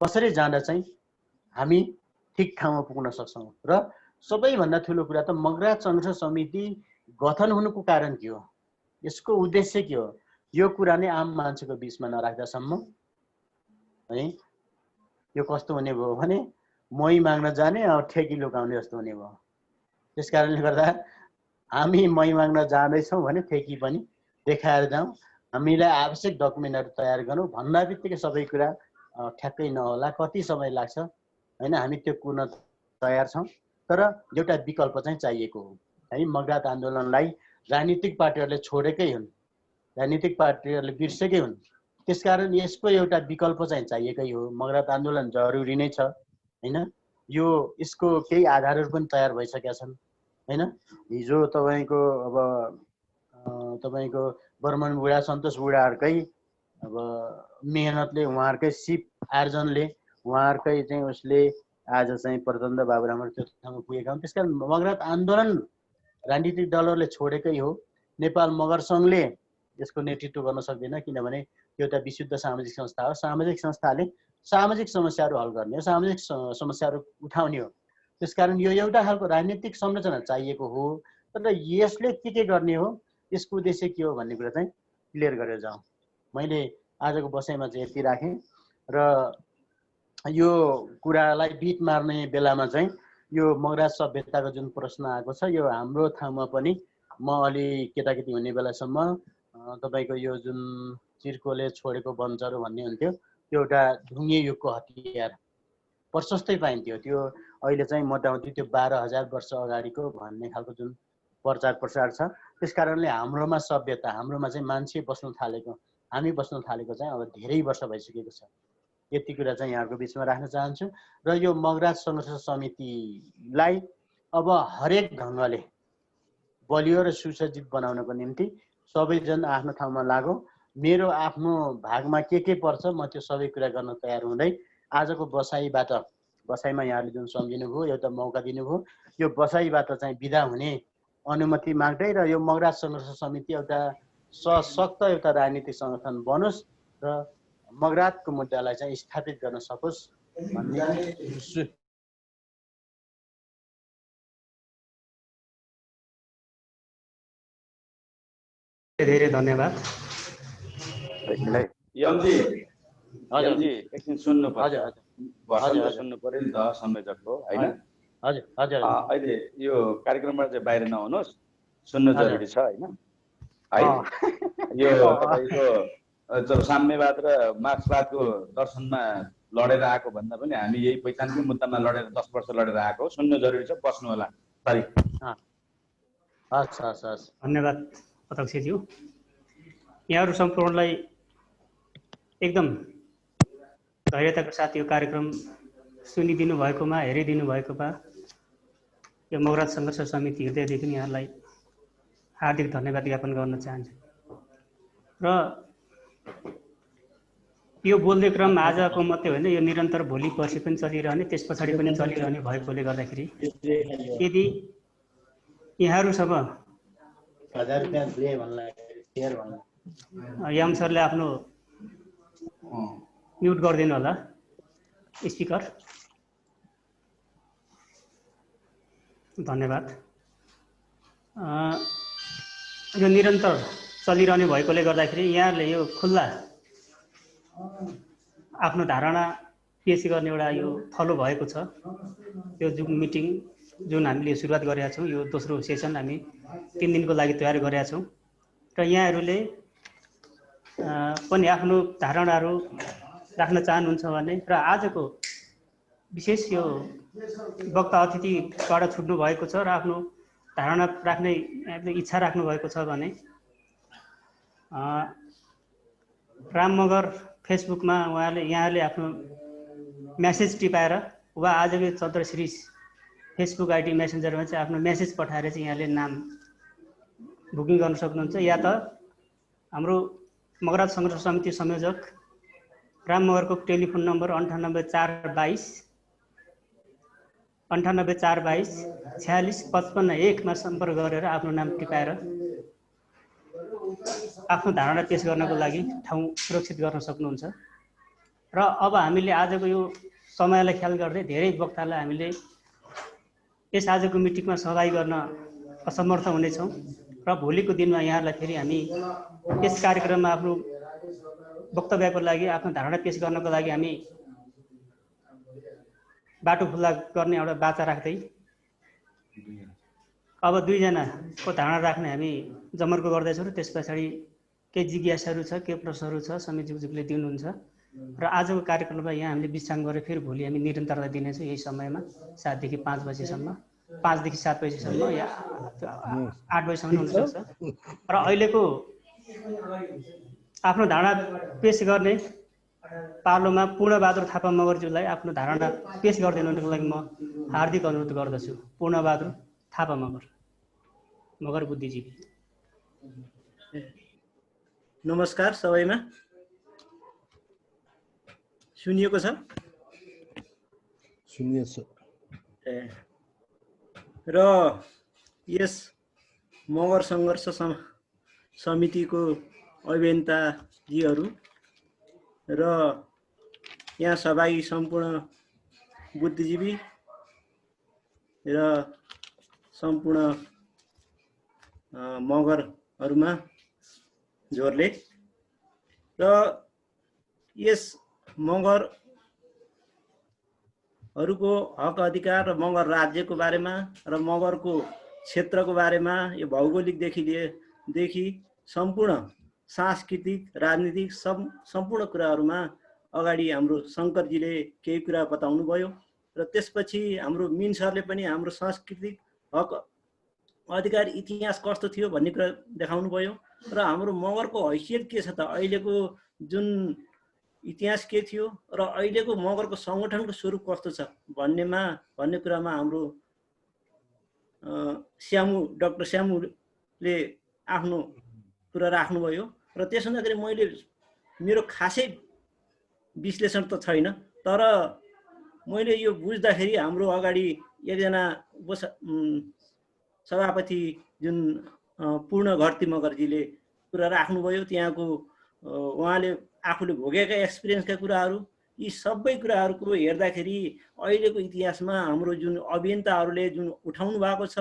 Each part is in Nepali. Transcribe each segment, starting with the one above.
कसरी जाँदा चाहिँ हामी ठिक ठाउँमा पुग्न सक्छौँ। र सबैभन्दा ठुलो कुरा त मगराज संघर्ष समिति गठन हुनुको कारण के हो, यसको उद्देश्य के हो, यो कुरा नै आम मान्छेको बिचमा नराख्दासम्म है यो कस्तो हुने भयो भने मै माग्न जाने अब ठेकी लुकाउने जस्तो हुने भयो। त्यस कारणले गर्दा हामी मै माग्न जाँदैछौँ भने ठेकी पनि देखाएर जाउँ, हामीलाई आवश्यक डकुमेन्टहरू तयार गरौँ, भन्दा बित्तिकै सबै कुरा ठ्याक्कै नहोला, कति समय लाग्छ हैन, हामी त्यो कुर्न तयार छौँ। तर एउटा विकल्प चाहिँ चाहिएको हो है। मगरात आन्दोलनलाई राजनीतिक पार्टीहरूले छोडेकै हुन्, राजनीतिक पार्टीहरूले बिर्सेकै हुन्, त्यसकारण यसको एउटा विकल्प चाहिँ चाहिएकै हो। मगरात आन्दोलन जरुरी नै छ हैन। यो यसको केही आधारहरू पनि तयार भइसकेका छन् हैन। हिजो तपाईको अब तपाईको बर्मन बुढा सन्तोष बुढाहरुकै अब मेहनतले, उहाँहरुकै सिप आर्जनले, उहाँहरुकै चाहिँ उसले आज चाहिँ प्रचण्ड बाबुरामहरु त्यो ठाउँमा पुगेका हुन्। त्यसकारण मगरात आन्दोलन राजनीतिक दलहरूले छोडेकै हो। नेपाल मगर संघले यसको नेतृत्व गर्न सक्दैन, किनभने यो एउटा विशुद्ध सामाजिक संस्था हो। सामाजिक संस्थाले सामाजिक समस्याहरू हल गर्ने हो, सामाजिक समस्याहरू उठाउने हो। त्यसकारण यो एउटा खालको राजनीतिक संरचना चाहिएको हो। तर यसले के गर्ने हो, यसको उद्देश्य के हो भन्ने कुरा चाहिँ क्लियर गरेर जाउँ। मैले आजको बसाइमा चाहिँ यति राखेँ र यो कुरालाई बिट मार्ने बेलामा चाहिँ यो मगराज सभ्यताको जुन प्रश्न आएको छ, यो हाम्रो ठाउँमा पनि म अलि केटाकेटी हुने बेलासम्म तपाईको यो जुन चिर्कोले छोडेको बन्चरो भन्ने हुन्थ्यो, त्यो एउटा ढुङ्गे युगको हतियार प्रशस्तै पाइन्थ्यो। त्यो अहिले चाहिँ मोटामोटी त्यो 12,000 वर्ष अगाडिको भन्ने खालको जुन प्रचार प्रसार छ, त्यसकारणले हाम्रोमा सभ्यता, हाम्रोमा चाहिँ मान्छे बस्न थालेको, हामी बस्न थालेको चाहिँ अब धेरै वर्ष भइसकेको छ। यति कुरा चाहिँ यहाँको बिचमा राख्न चाहन्छु। र यो मगराज संघर्ष समितिलाई अब हरेक ढङ्गले बलियो र सुसज्जित बनाउनको निम्ति सबैजना आफ्नो ठाउँमा लागौ। मेरो आफ्नो भागमा के पर्छ म त्यो सबै कुरा गर्न तयार हुँदै आजको बसाइबाट, बसाइमा यहाँले जुन सम्झिनु भयो, एउटा मौका दिनुभयो, यो बसाइबाट चाहिँ बिदा हुने अनुमति माग्दै र यो मगराज संघर्ष समिति एउटा सशक्त एउटा राजनीतिक संगठन बनोस् र मगराजको मुद्दालाई चाहिँ स्थापित गर्न सकोस् भन्ने धेरै धन्यवाद। यमजी एकछिन सुन्नु पर्छ। भर्सन त सुन्नु पर्यो नि त संयोजकको, हैन? हजुर हजुर। अहिले यो कार्यक्रमबाट चाहिँ बाहिर नहुनुहोस्, सुन्नु जरुरी छ, हैन? है यो तपाईको जब साम्यवाद र मार्क्सवादको दर्शनमा लडेर आएको भन्दा पनि हामी यही पहिचानको मुद्दामा लडेर 10 वर्ष लडेर आएको, सुन्नु जरुरी छ, बस्नु होला। सरी। हस् हस् हस्। धन्यवाद अध्यक्षज्यू। यहाँहरु सम्पूर्णलाई एकदम धैर्यताको साथ यो कार्यक्रम सुनिदिनु भएकोमा, हेरिदिनु भएकोमा यो मगराज संघर्ष समिति हृदयदेखि यहाँलाई हार्दिक धन्यवाद ज्ञापन गर्न चाहन्छु। र यो बोल्ने क्रम आजको मात्रै होइन, यो निरन्तर भोलि पर्सि पनि चलिरहने, त्यस पछाडि पनि चलिरहने भएकोले गर्दाखेरि यदि यहाँहरुसँग यम सरले आफ्नो म्युट गरिदिनु होला स्पिकर। धन्यवाद। यो निरन्तर चलिरहने भएकोले गर्दाखेरि यहाँले यो खुल्ला आफ्नो धारणा पेश गर्ने एउटा यो थलो भएको छ। यो जुन मिटिङ जुन हामीले सुरुवात गरेका छौँ, यो दोस्रो सेसन हामी 3 दिनको लागि तयार गरेका छौँ र यहाँहरूले पनि आफ्नो धारणाहरू राख्न चाहनुहुन्छ भने र आजको विशेष यो वक्ता अतिथिबाट छुट्नु भएको छ र आफ्नो धारणा राख्ने इच्छा राख्नु भएको छ भने राम मगर फेसबुकमा यहाँले आफ्नो मेसेज टिपाएर वा आजको चन्द्रश्री फेसबुक आइडी मेसेन्जरमा चाहिँ आफ्नो मेसेज पठाएर चाहिँ यहाँले नाम बुकिङ गर्न सक्नुहुन्छ। या त हाम्रो मगराज संघर्ष समिति संयोजक राम मगरको टेलिफोन नम्बर 9842 4655 मा सम्पर्क गरेर आफ्नो नाम टिपाएर आफ्नो धारणा पेश गर्नको लागि ठाउँ सुरक्षित गर्न सक्नुहुन्छ। र अब हामीले आजको यो समयलाई ख्याल गर्दै धेरै वक्तालाई हामीले यस आजको मिटिङमा सहभागी गर्न असमर्थ हुनेछौँ र भोलिको दिनमा यहाँहरूलाई फेरि हामी यस कार्यक्रममा आफ्नो वक्तव्यको लागि आफ्नो धारणा पेश गर्नको लागि हामी बाटो खुल्ला गर्ने एउटा बाचा राख्दै अब 2 जनाको धारणा राख्ने हामी जमर्को गर्दैछौँ र त्यस पछाडि केही जिज्ञासाहरू छ, केही प्रश्नहरू छ, समितिज्यूले दिनुहुन्छ र आजको कार्यक्रममा यहाँ हामीले विश्राम गरेर फेरि भोलि हामी निरन्तरता दिनेछौँ यही समयमा 7 देखि 5 बजेसम्म, 5 देखि 7 बजेसम्म या 8 बजेसम्म हुनसक्छ। र अहिलेको आफ्नो धारणा पेश गर्ने पालोमा पूर्णबहादुर थापा मगरज्यूलाई आफ्नो धारणा पेश गरिदिनुको लागि म हार्दिक अनुरोध गर्दछु। पूर्णबहादुर थापा मगर बुद्धिजीवी। नमस्कार सबैमा, सुनिएको छ? सुनिएको छ। र यस मगर सङ्घर्ष समितिको अभियन्ताजीहरू र यहाँ सहभागी सम्पूर्ण बुद्धिजीवी र सम्पूर्ण मगरहरूमा जोडले र यस मगरहरूको हक अधिकार र मगर राज्यको बारेमा र मगरको क्षेत्रको बारेमा यो भौगोलिकदेखि सम्पूर्ण सांस्कृतिक राजनीतिक सम्पूर्ण कुराहरूमा अगाडि हाम्रो शङ्करजीले केही कुरा बताउनु भयो र त्यसपछि हाम्रो मिन सरले पनि हाम्रो सांस्कृतिक हक अधिकार इतिहास कस्तो थियो भन्ने कुरा देखाउनु भयो र हाम्रो मगरको हैसियत के छ त, अहिलेको जुन इतिहास के थियो र अहिलेको मगरको सङ्गठनको स्वरूप कस्तो छ भन्ने कुरामा हाम्रो डाक्टर स्यामुले आफ्नो कुरा राख्नुभयो र त्यसो हुँदाखेरि मैले मेरो खासै विश्लेषण त छैन, तर मैले यो बुझ्दाखेरि हाम्रो अगाडि एकजना सभापति जुन पूर्ण घरती मगरजीले कुरा राख्नुभयो, त्यहाँको उहाँले आफूले भोगेका एक्सपिरियन्सका कुराहरू, यी सबै कुराहरूको हेर्दाखेरि अहिलेको इतिहासमा हाम्रो जुन अभियन्ताहरूले जुन उठाउनु भएको छ,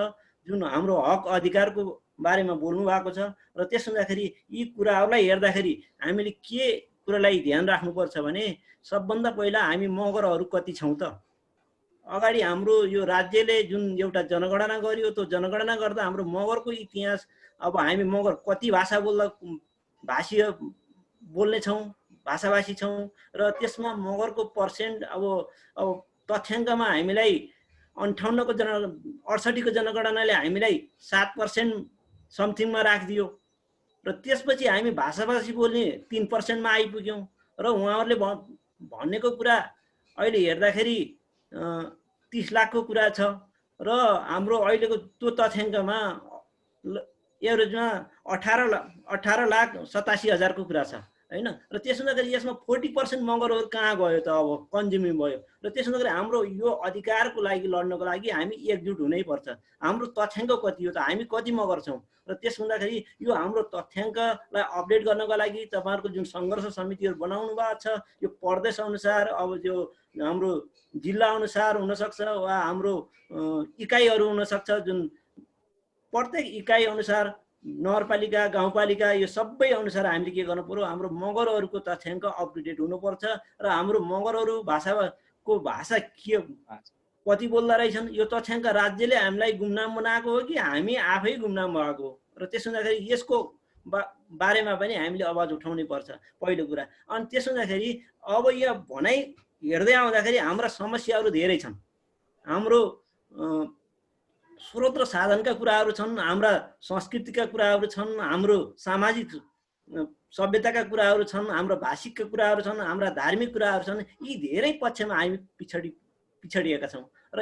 जुन हाम्रो हक अधिकारको बारेमा बोल्नु भएको छ र त्यसो हुँदाखेरि यी कुराहरूलाई हेर्दाखेरि हामीले के कुरालाई ध्यान राख्नुपर्छ भने सबभन्दा पहिला हामी मगरहरू कति छौँ त। अगाडि हाम्रो यो राज्यले जुन एउटा जनगणना गर्यो, त्यो जनगणना गर्दा हाम्रो मगरको इतिहास, अब हामी मगर कति भाषा भाषीय बोल्ने छौँ, भाषाभाषी छौँ र त्यसमा मगरको पर्सेन्ट अब तथ्याङ्कमा हामीलाई 68 को जनगणनाले हामीलाई 7% समथिङमा राखिदियो र त्यसपछि हामी भाषाभाषी बोल्ने 3% मा आइपुग्यौँ र उहाँहरूले भनेको कुरा अहिले हेर्दाखेरि 30 लाखको कुरा छ र हाम्रो अहिलेको त्यो तथ्याङ्कमा एभरेजमा 18,87,000 को कुरा छ हैन। र त्यसो हुँदाखेरि यसमा 40% मगरहरू कहाँ गयो त, अब कन्ज्युमिङ भयो र त्यसो हुँदाखेरि हाम्रो यो अधिकारको लागि लड्नको लागि हामी एकजुट हुनै पर्छ। हाम्रो तथ्याङ्क कति हो त, हामी कति मगर छौँ र त्यस हुँदाखेरि यो हाम्रो तथ्याङ्कलाई अपडेट गर्नको लागि तपाईहरुको जुन सङ्घर्ष समितिहरू बनाउनु भएको छ, यो प्रदेश अनुसार अब जो हाम्रो जिल्ला अनुसार हुनसक्छ वा हाम्रो इकाइहरू हुनसक्छ, जुन प्रत्येक इकाइ अनुसार नगरपालिका गाउँपालिका यो सबै अनुसार हामीले के गर्नु पर्यो, हाम्रो मगरहरूको तथ्याङ्क अपडेट हुनुपर्छ र हाम्रो मगरहरू भाषाको भाषा के कति बोल्दा रहेछन् यो तथ्याङ्क राज्यले हामीलाई गुमनाम बनाएको हो कि हामी आफै गुमनाम भएको हो र त्यसो हुँदाखेरि यसको बारेमा पनि हामीले आवाज उठाउनै पर्छ पहिलो कुरा। अनि त्यसो हुँदाखेरि अब यो भनाइ हेर्दै आउँदाखेरि हाम्रा समस्याहरू धेरै छन्, हाम्रो स्रोत र साधनका कुराहरू छन्, हाम्रा संस्कृतिका कुराहरू छन्, हाम्रो सामाजिक सभ्यताका कुराहरू छन्, हाम्रो भाषिकका कुराहरू छन्, हाम्रा धार्मिक कुराहरू छन्। यी धेरै पक्षमा हामी पिछडिएका छौँ र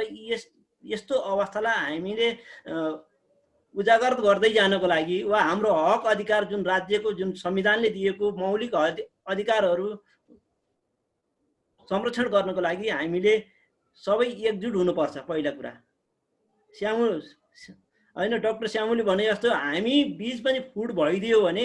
यस्तो अवस्थालाई हामीले उजागर गर्दै जानको लागि वा हाम्रो हक अधिकार जुन राज्यको जुन संविधानले दिएको मौलिक अधिकारहरू संरक्षण गर्नको लागि हामीले सबै एकजुट हुनुपर्छ। पहिला कुरा श्यामु हैन, डाक्टर श्यामुले भने जस्तो हामी बीच पनि फुट भइदियो भने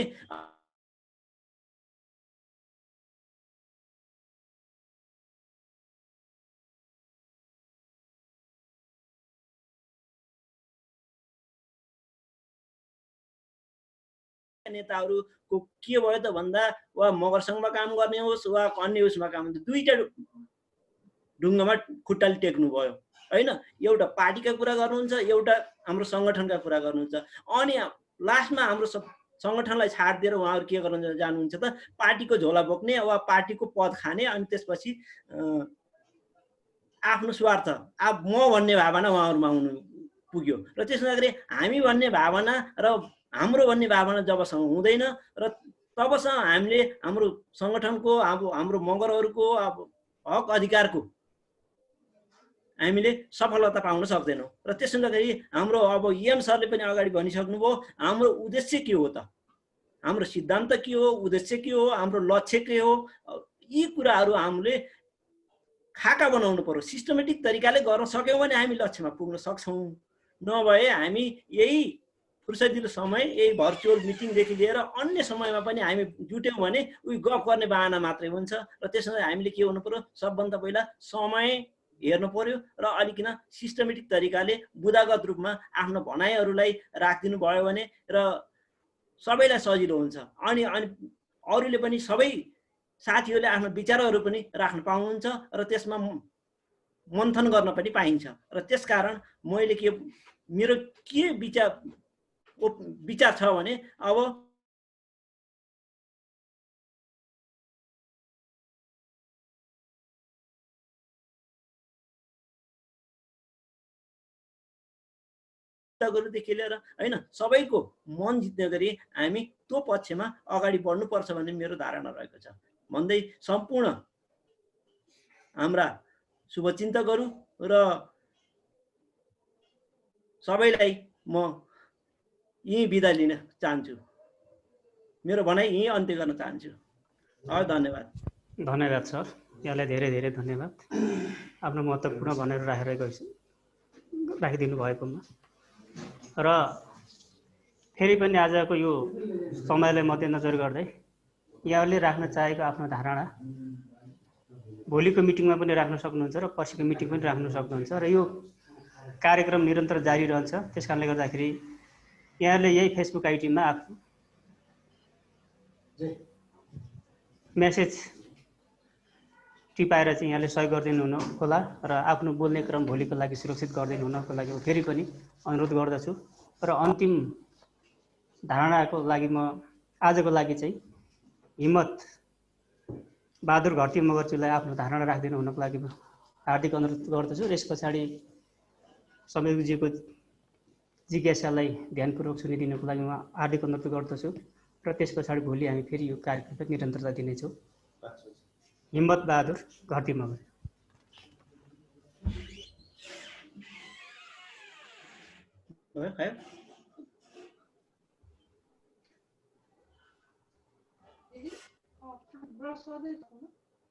नेताहरूको के भयो त भन्दा वा मगर सङ्घमा काम गर्ने होस् वा अन्य उसमा काम गर्ने, दुईटा ढुङ्गामा खुट्टाले टेक्नु भयो होइन। एउटा पार्टीका कुरा गर्नुहुन्छ, एउटा हाम्रो सङ्गठनका कुरा गर्नुहुन्छ। अनि लास्टमा हाम्रो सङ्गठनलाई छाड दिएर उहाँहरू के गर्न जानुहुन्छ त पार्टीको झोला बोक्ने वा पार्टीको पद खाने, अनि त्यसपछि आफ्नो स्वार्थ म भन्ने भावना उहाँहरूमा हुनु पुग्यो। र त्यसो हुँदाखेरि हामी भन्ने भावना र हाम्रो भन्ने भावना जबसम्म हुँदैन र तबसम्म हामीले हाम्रो सङ्गठनको हाम्रो मगरहरूको हक अधिकारको हामीले सफलता पाउन सक्दैनौँ। र त्यसो हुँदाखेरि हाम्रो अब एम सरले पनि अगाडि भनिसक्नुभयो, हाम्रो उद्देश्य के हो त, हाम्रो सिद्धान्त के हो, उद्देश्य के हो, हाम्रो लक्ष्य के हो, यी कुराहरू हामीले खाका बनाउनु पर्यो। सिस्टमेटिक तरिकाले गर्न सक्यौँ भने हामी लक्ष्यमा पुग्न सक्छौँ। नभए हामी यही फुर्सदिलो समय, यही भर्चुअल मिटिङदेखि लिएर अन्य समयमा पनि हामी जुट्यौँ भने उही गफ गर्ने बाहना मात्रै हुन्छ। र त्यसमा हामीले के हुनु पर्यो, सबभन्दा पहिला समय हेर्नु पर्यो र अलिकन सिस्टमेटिक तरिकाले बुदागत रूपमा आफ्नो भनाइहरूलाई राखिदिनु भयो भने र सबैलाई सजिलो हुन्छ। अनि अरूले पनि सबै साथीहरूले आफ्नो विचारहरू पनि राख्न पाउनुहुन्छ र त्यसमा मन्थन गर्न पनि पाइन्छ। र त्यसकारण मैले मेरो के विचार छ भने अब देखि लिएर होइन सबैको मन जित्ने गरी हामी त्यो पक्षमा अगाडि बढ्नुपर्छ भन्ने मेरो धारणा रहेको छ भन्दै सम्पूर्ण हाम्रा शुभचिन्तकहरू र सबैलाई म यही बिदा लिन चाहन्छु। मेरो भनाइ यही अन्त्य गर्न चाहन्छु। धन्यवाद। धन्यवाद सर, यहाँलाई धेरै धेरै धन्यवाद आफ्नो महत्त्वपूर्ण भनेर राखिदिनु भएकोमा। र फेरि पनि आजको यो समयलाई मध्यनजर गर्दै यहाँले राख्न चाहेको आफ्नो धारणा भोलिको मिटिङमा पनि राख्न सक्नुहुन्छ र पर्सिको मिटिङ पनि राख्न सक्नुहुन्छ र यो कार्यक्रम निरन्तर जारी रहन्छ। त्यस कारणले गर्दाखेरि यहाँले यही फेसबुक आइडीमा आफ्नो मेसेज टिपाएर चाहिँ यहाँले सहयोग गरिदिनु हुन होला र आफ्नो बोल्ने क्रम भोलिको लागि सुरक्षित गरिदिनु हुनको लागि फेरि पनि अनुरोध गर्दछु। र अन्तिम धारणाको लागि म आजको लागि चाहिँ हिम्मत बहादुर घरती मगरज्यूलाई आफ्नो धारणा राखिदिनु हुनको लागि म हार्दिक अनुरोध गर्दछु। र यस पछाडि संयोजकज्यूको जिज्ञासालाई ध्यानपूर्वक सुनिदिनुको लागि म हार्दिक अनुरोध गर्दछु। र त्यस पछाडि भोलि हामी फेरि यो कार्यक्रमलाई निरन्तरता दिनेछौँ। हिम्मत बहादुर घरती मगर।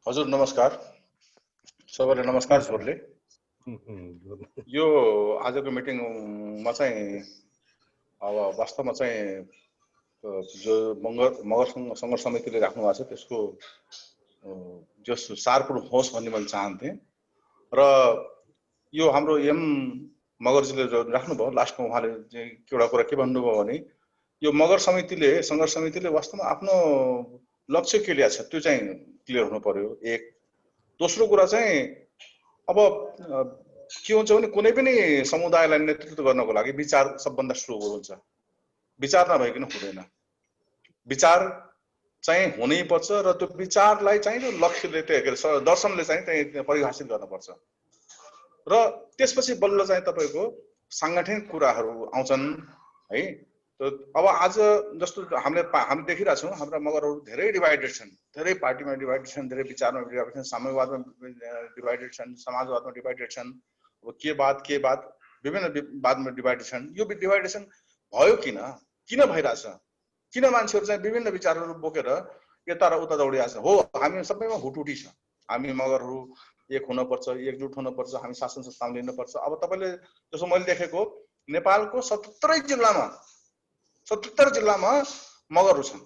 हजुर नमस्कार, सबैलाई नमस्कार छोरले। यो आजको मिटिङमा चाहिँ अब वास्तवमा चाहिँ जो मगर सङ्घर्ष समितिले राख्नु भएको छ त्यसको जस सारपूर्ण होस् भन्ने मैले चाहन्थेँ। र यो हाम्रो एम मगरजीले राख्नुभयो लास्टमा, उहाँले चाहिँ एउटा कुरा के भन्नुभयो भने यो मगर समितिले सङ्घर्ष समितिले वास्तवमा आफ्नो लक्ष्य के ल्याएको छ त्यो चाहिँ क्लियर हुनु पर्यो। एक दोस्रो कुरा चाहिँ अब के हुन्छ भने कुनै पनि समुदायलाई नेतृत्व गर्नको लागि विचार सबभन्दा सुरु हुन्छ। विचार नभइकन हुँदैन। विचार चाहिँ हुनै पर्छ र त्यो विचारलाई चाहिँ त्यो लक्ष्यले त्यो दर्शनले चाहिँ त्यही परिभाषित गर्नुपर्छ। र त्यसपछि बल्ल चाहिँ तपाईँको साङ्गठनिक कुराहरू आउँछन् है। अब आज जस्तो हामीले देखिरहेको छौँ हाम्रा मगरहरू धेरै डिभाइडेड छन्, धेरै पार्टीमा डिभाइडेड छन्, धेरै विचारमा डिभाइडेड छन्, साम्यवादमा डिभाइडेड छन्, समाजवादमा डिभाइडेड छन्, अब के बात विभिन्न वादमा डिभाइडेड छन्। यो डिभाइडेसन भयो किन भइरहेछ? किन मान्छेहरू चाहिँ विभिन्न विचारहरू बोकेर यता र उता दौडिरहेछ? हो, हामी सबैमा हुटुटी छ। हामी मगरहरू एक हुनुपर्छ, एकजुट हुनुपर्छ, हामी शासन सत्तामा लिनुपर्छ। अब तपाईँले जस्तो मैले देखेको नेपालको 77 जिल्लामा मगरहरू छन्,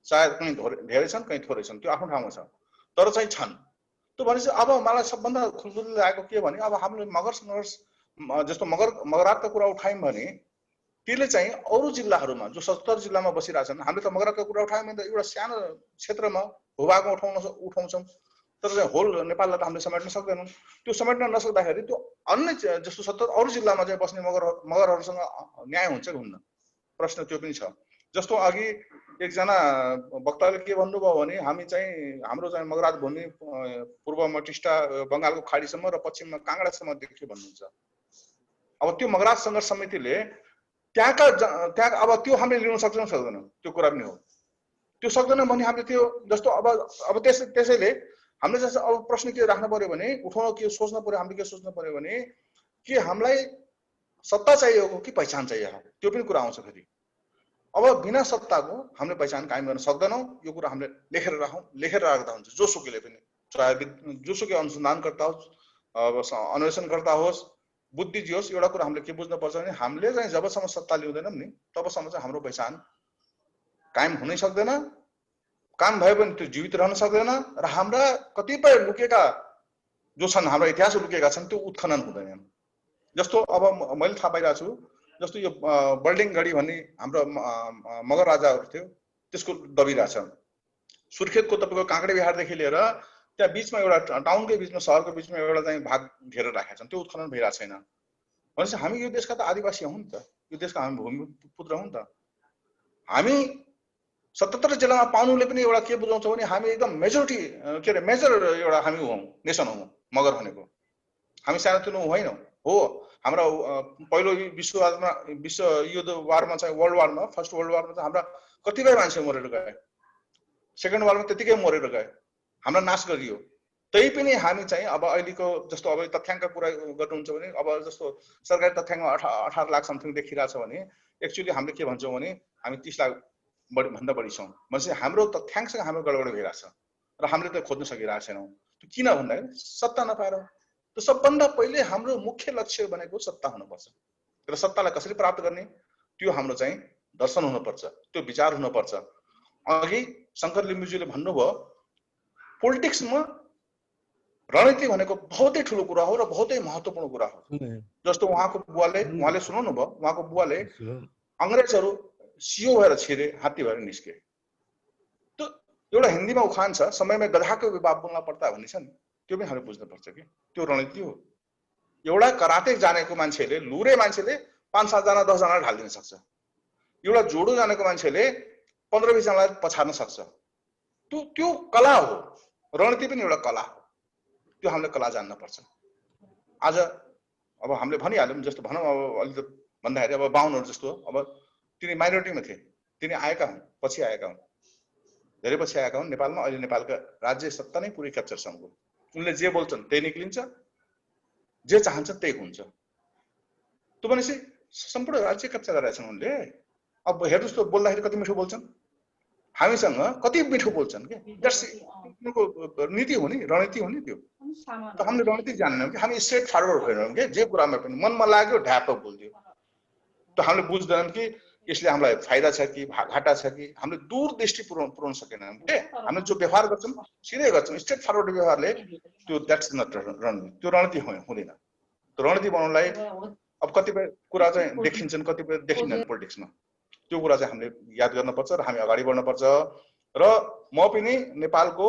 चाहे कहीँ धेरै छन् कहीँ थोरै छन्, त्यो आफ्नो ठाउँमा छ, तर चाहिँ छन्। त्यो भनेपछि अब मलाई सबभन्दा खुल्दुली लागेको के भने अब हामीले मगर सङ्घर्ष जस्तो मगरातको कुरा उठायौँ भने त्यसले चाहिँ अरू जिल्लाहरूमा जो 77 जिल्लामा बसिरहेछन्, हामीले त मगरका कुरा उठायौँ भने त एउटा सानो क्षेत्रमा भूभागमा उठाउँछौँ, तर चाहिँ होल नेपाललाई त हामीले समेट्न सक्दैनौँ। त्यो समेट्न नसक्दाखेरि त्यो अन्य जस्तो 77 अरू जिल्लामा चाहिँ बस्ने मगरहरूसँग न्याय हुन्छ कि हुन्न, प्रश्न त्यो पनि छ। जस्तो अघि एकजना वक्ताले के भन्नुभयो भने हामी चाहिँ हाम्रो चाहिँ मगराज भूमि पूर्वमा टिस्टा बङ्गालको खाडीसम्म र पश्चिममा काङ्गडासम्म देखियो भन्नुहुन्छ। अब त्यो मगराज सङ्घर्ष समितिले त्यहाँ अब त्यो हामीले लिन सक्छौँ सक्दैनौँ, त्यो कुरा पनि हो। त्यो सक्दैनौँ भने हामीले त्यो जस्तो अब त्यसैले हामीले जस्तो अब प्रश्न के राख्नु पर्यो भने, उठाउन के सोच्नु पर्यो, हामीले के सोच्नु पर्यो भने के हामीलाई सत्ता चाहिएको हो कि पहिचान चाहिएको, त्यो पनि कुरा आउँछ फेरि। अब बिना सत्ताको हामीले पहिचान कायम गर्न सक्दैनौँ, यो कुरा हामीले लेखेर राख्दा हुन्छ। जोसुकैले पनि, चाहे जोसुकै अनुसन्धानकर्ता होस्, अन्वेषणकर्ता होस्, बुद्धिजी होस्, एउटा कुरा हामीले के बुझ्नुपर्छ भने हामीले चाहिँ जबसम्म सत्ता ल्याउँदैनौँ नि तबसम्म चाहिँ हाम्रो पहिचान कायम हुनै सक्दैन, काम भए पनि त्यो जीवित रहन सक्दैन, र हाम्रा कतिपय लुकेका जो छन्, हाम्रो इतिहास लुकेका छन्, त्यो उत्खनन हुँदैनन्। जस्तो अब मैले थाहा पाइरहेको छु, जस्तो यो बल्डिङगढी भन्ने हाम्रो मगर राजाहरू थियो, त्यसको दबिरहेछ। सुर्खेतको तपाईँको काँक्रे बिहारदेखि लिएर त्यहाँ बिचमा एउटा टाउनकै बिचमा, सहरको बिचमा एउटा चाहिँ भाग घेरेर राखेका छन्, त्यो उत्खनन भइरहेको छैन। भनेपछि हामी यो देशका त आदिवासी हौँ नि त, यो देशका हामी भूमिपुत्र हौँ नि त। हामी 77 जिल्लामा पाउनुले पनि एउटा के बुझाउँछ भने हामी एकदम मेजोरिटी के अरे मेजर एउटा हामी हौँ, नेसन हौँ मगर भनेको। हामी सानोतिनो होइनौँ हो। हाम्रो पहिलो विश्व युद्ध वारमा चाहिँ वर्ल्ड वारमा, फर्स्ट वर्ल्ड वारमा चाहिँ हाम्रा कतिपय मान्छे मरेर गए, सेकेन्ड वारमा त्यतिकै मरेर गए, हामीलाई नाश गरियो। त्यही पनि हामी चाहिँ अब अहिलेको जस्तो अब तथ्याङ्क कुरा गर्नुहुन्छ भने, अब जस्तो सरकारी तथ्याङ्क 18 लाख समथिङ देखिरहेछ भने एक्चुअली हामीले के भन्छौँ भने हामी 30 लाख भन्दा बढी छौँ। भनेपछि हाम्रो तथ्याङ्कसँग हाम्रो गडबड भइरहेछ र हामीले त खोज्न सकिरहेको छैनौँ। त्यो किन भन्दाखेरि सत्ता नपाएर। त सबभन्दा पहिले हाम्रो मुख्य लक्ष्य भनेको सत्ता हुनुपर्छ, र सत्तालाई कसरी प्राप्त गर्ने त्यो हाम्रो चाहिँ दर्शन हुनुपर्छ, त्यो विचार हुनुपर्छ। अघि शङ्कर लिम्बुजीले भन्नुभयो पोलिटिक्समा रणनीति भनेको बहुतै ठुलो कुरा हो र बहुतै महत्त्वपूर्ण कुरा हो। जस्तो उहाँले सुनाउनु भयो, उहाँको बुवाले अङ्ग्रेजहरू सियो भएर छिरे, हात्ती भएर निस्के। त्यो एउटा हिन्दीमा उखान छ, समयमा गधाको विभाग बोल्न पर्दा भन्ने छ नि, त्यो पनि हामीले बुझ्नुपर्छ कि त्यो रणनीति हो। एउटा कराते जानेको मान्छेले, लुरे मान्छेले 5-7 जना 10 जना ढालिदिन सक्छ। एउटा जोडो जानेको मान्छेले 15-20 जनालाई पछार्न सक्छ। त्यो कला हो, रणनीति पनि एउटा कला हो, त्यो हामीले कला जान्न पर्छ। आज अब हामीले भनिहाल्यौँ, जस्तो भनौँ अब अलिक भन्दाखेरि अब बाहुनहरू जस्तो, अब तिनी माइनोरिटीमा थिए, तिनी आएका हुन्, पछि आएका हुन्, धेरै पछि आएका हुन् नेपालमा। अहिले नेपालका राज्य सत्ता नै पुरै क्याप्चर छ उनको। उनले जे बोल्छन् त्यही निक्लिन्छ, जे चाहन्छ त्यही हुन्छ। त्यो भनेपछि सम्पूर्ण राज्य क्याप्चर गरेका छन् उनले। अब हेर्नुहोस् त बोल्दाखेरि कति मिठो बोल्छन्, हामीसँग कति मिठो बोल्छन् कि। उनको नीति हो नि, रणनीति हो नि त्यो। त हामीले रणनीति जान्दैनौँ कि, हामी स्ट्रेट फरवर्ड भएनौँ कि, जे कुरामा पनि मनमा लाग्यो ढ्याप बोलिदियो। त हामीले बुझ्दैनौँ कि यसले हामीलाई फाइदा छ कि घाटा छ कि, हामीले दूरदृष्टि पुर्याउन सकेनौँ के। हामीले जो व्यवहार गर्छौँ सिधै गर्छौँ, स्ट्रेट फरवर्ड व्यवहारले त्यो द्याट्स नट रणनीति, त्यो रणनीति हुँदैन। त्यो रणनीति बनाउनलाई अब कतिपय कुरा चाहिँ देखिन्छन्, कतिपय देखिँदैन पोलिटिक्समा। त्यो कुरा चाहिँ हामीले याद गर्नुपर्छ र हामी अगाडि बढ्नुपर्छ। र म पनि नेपालको,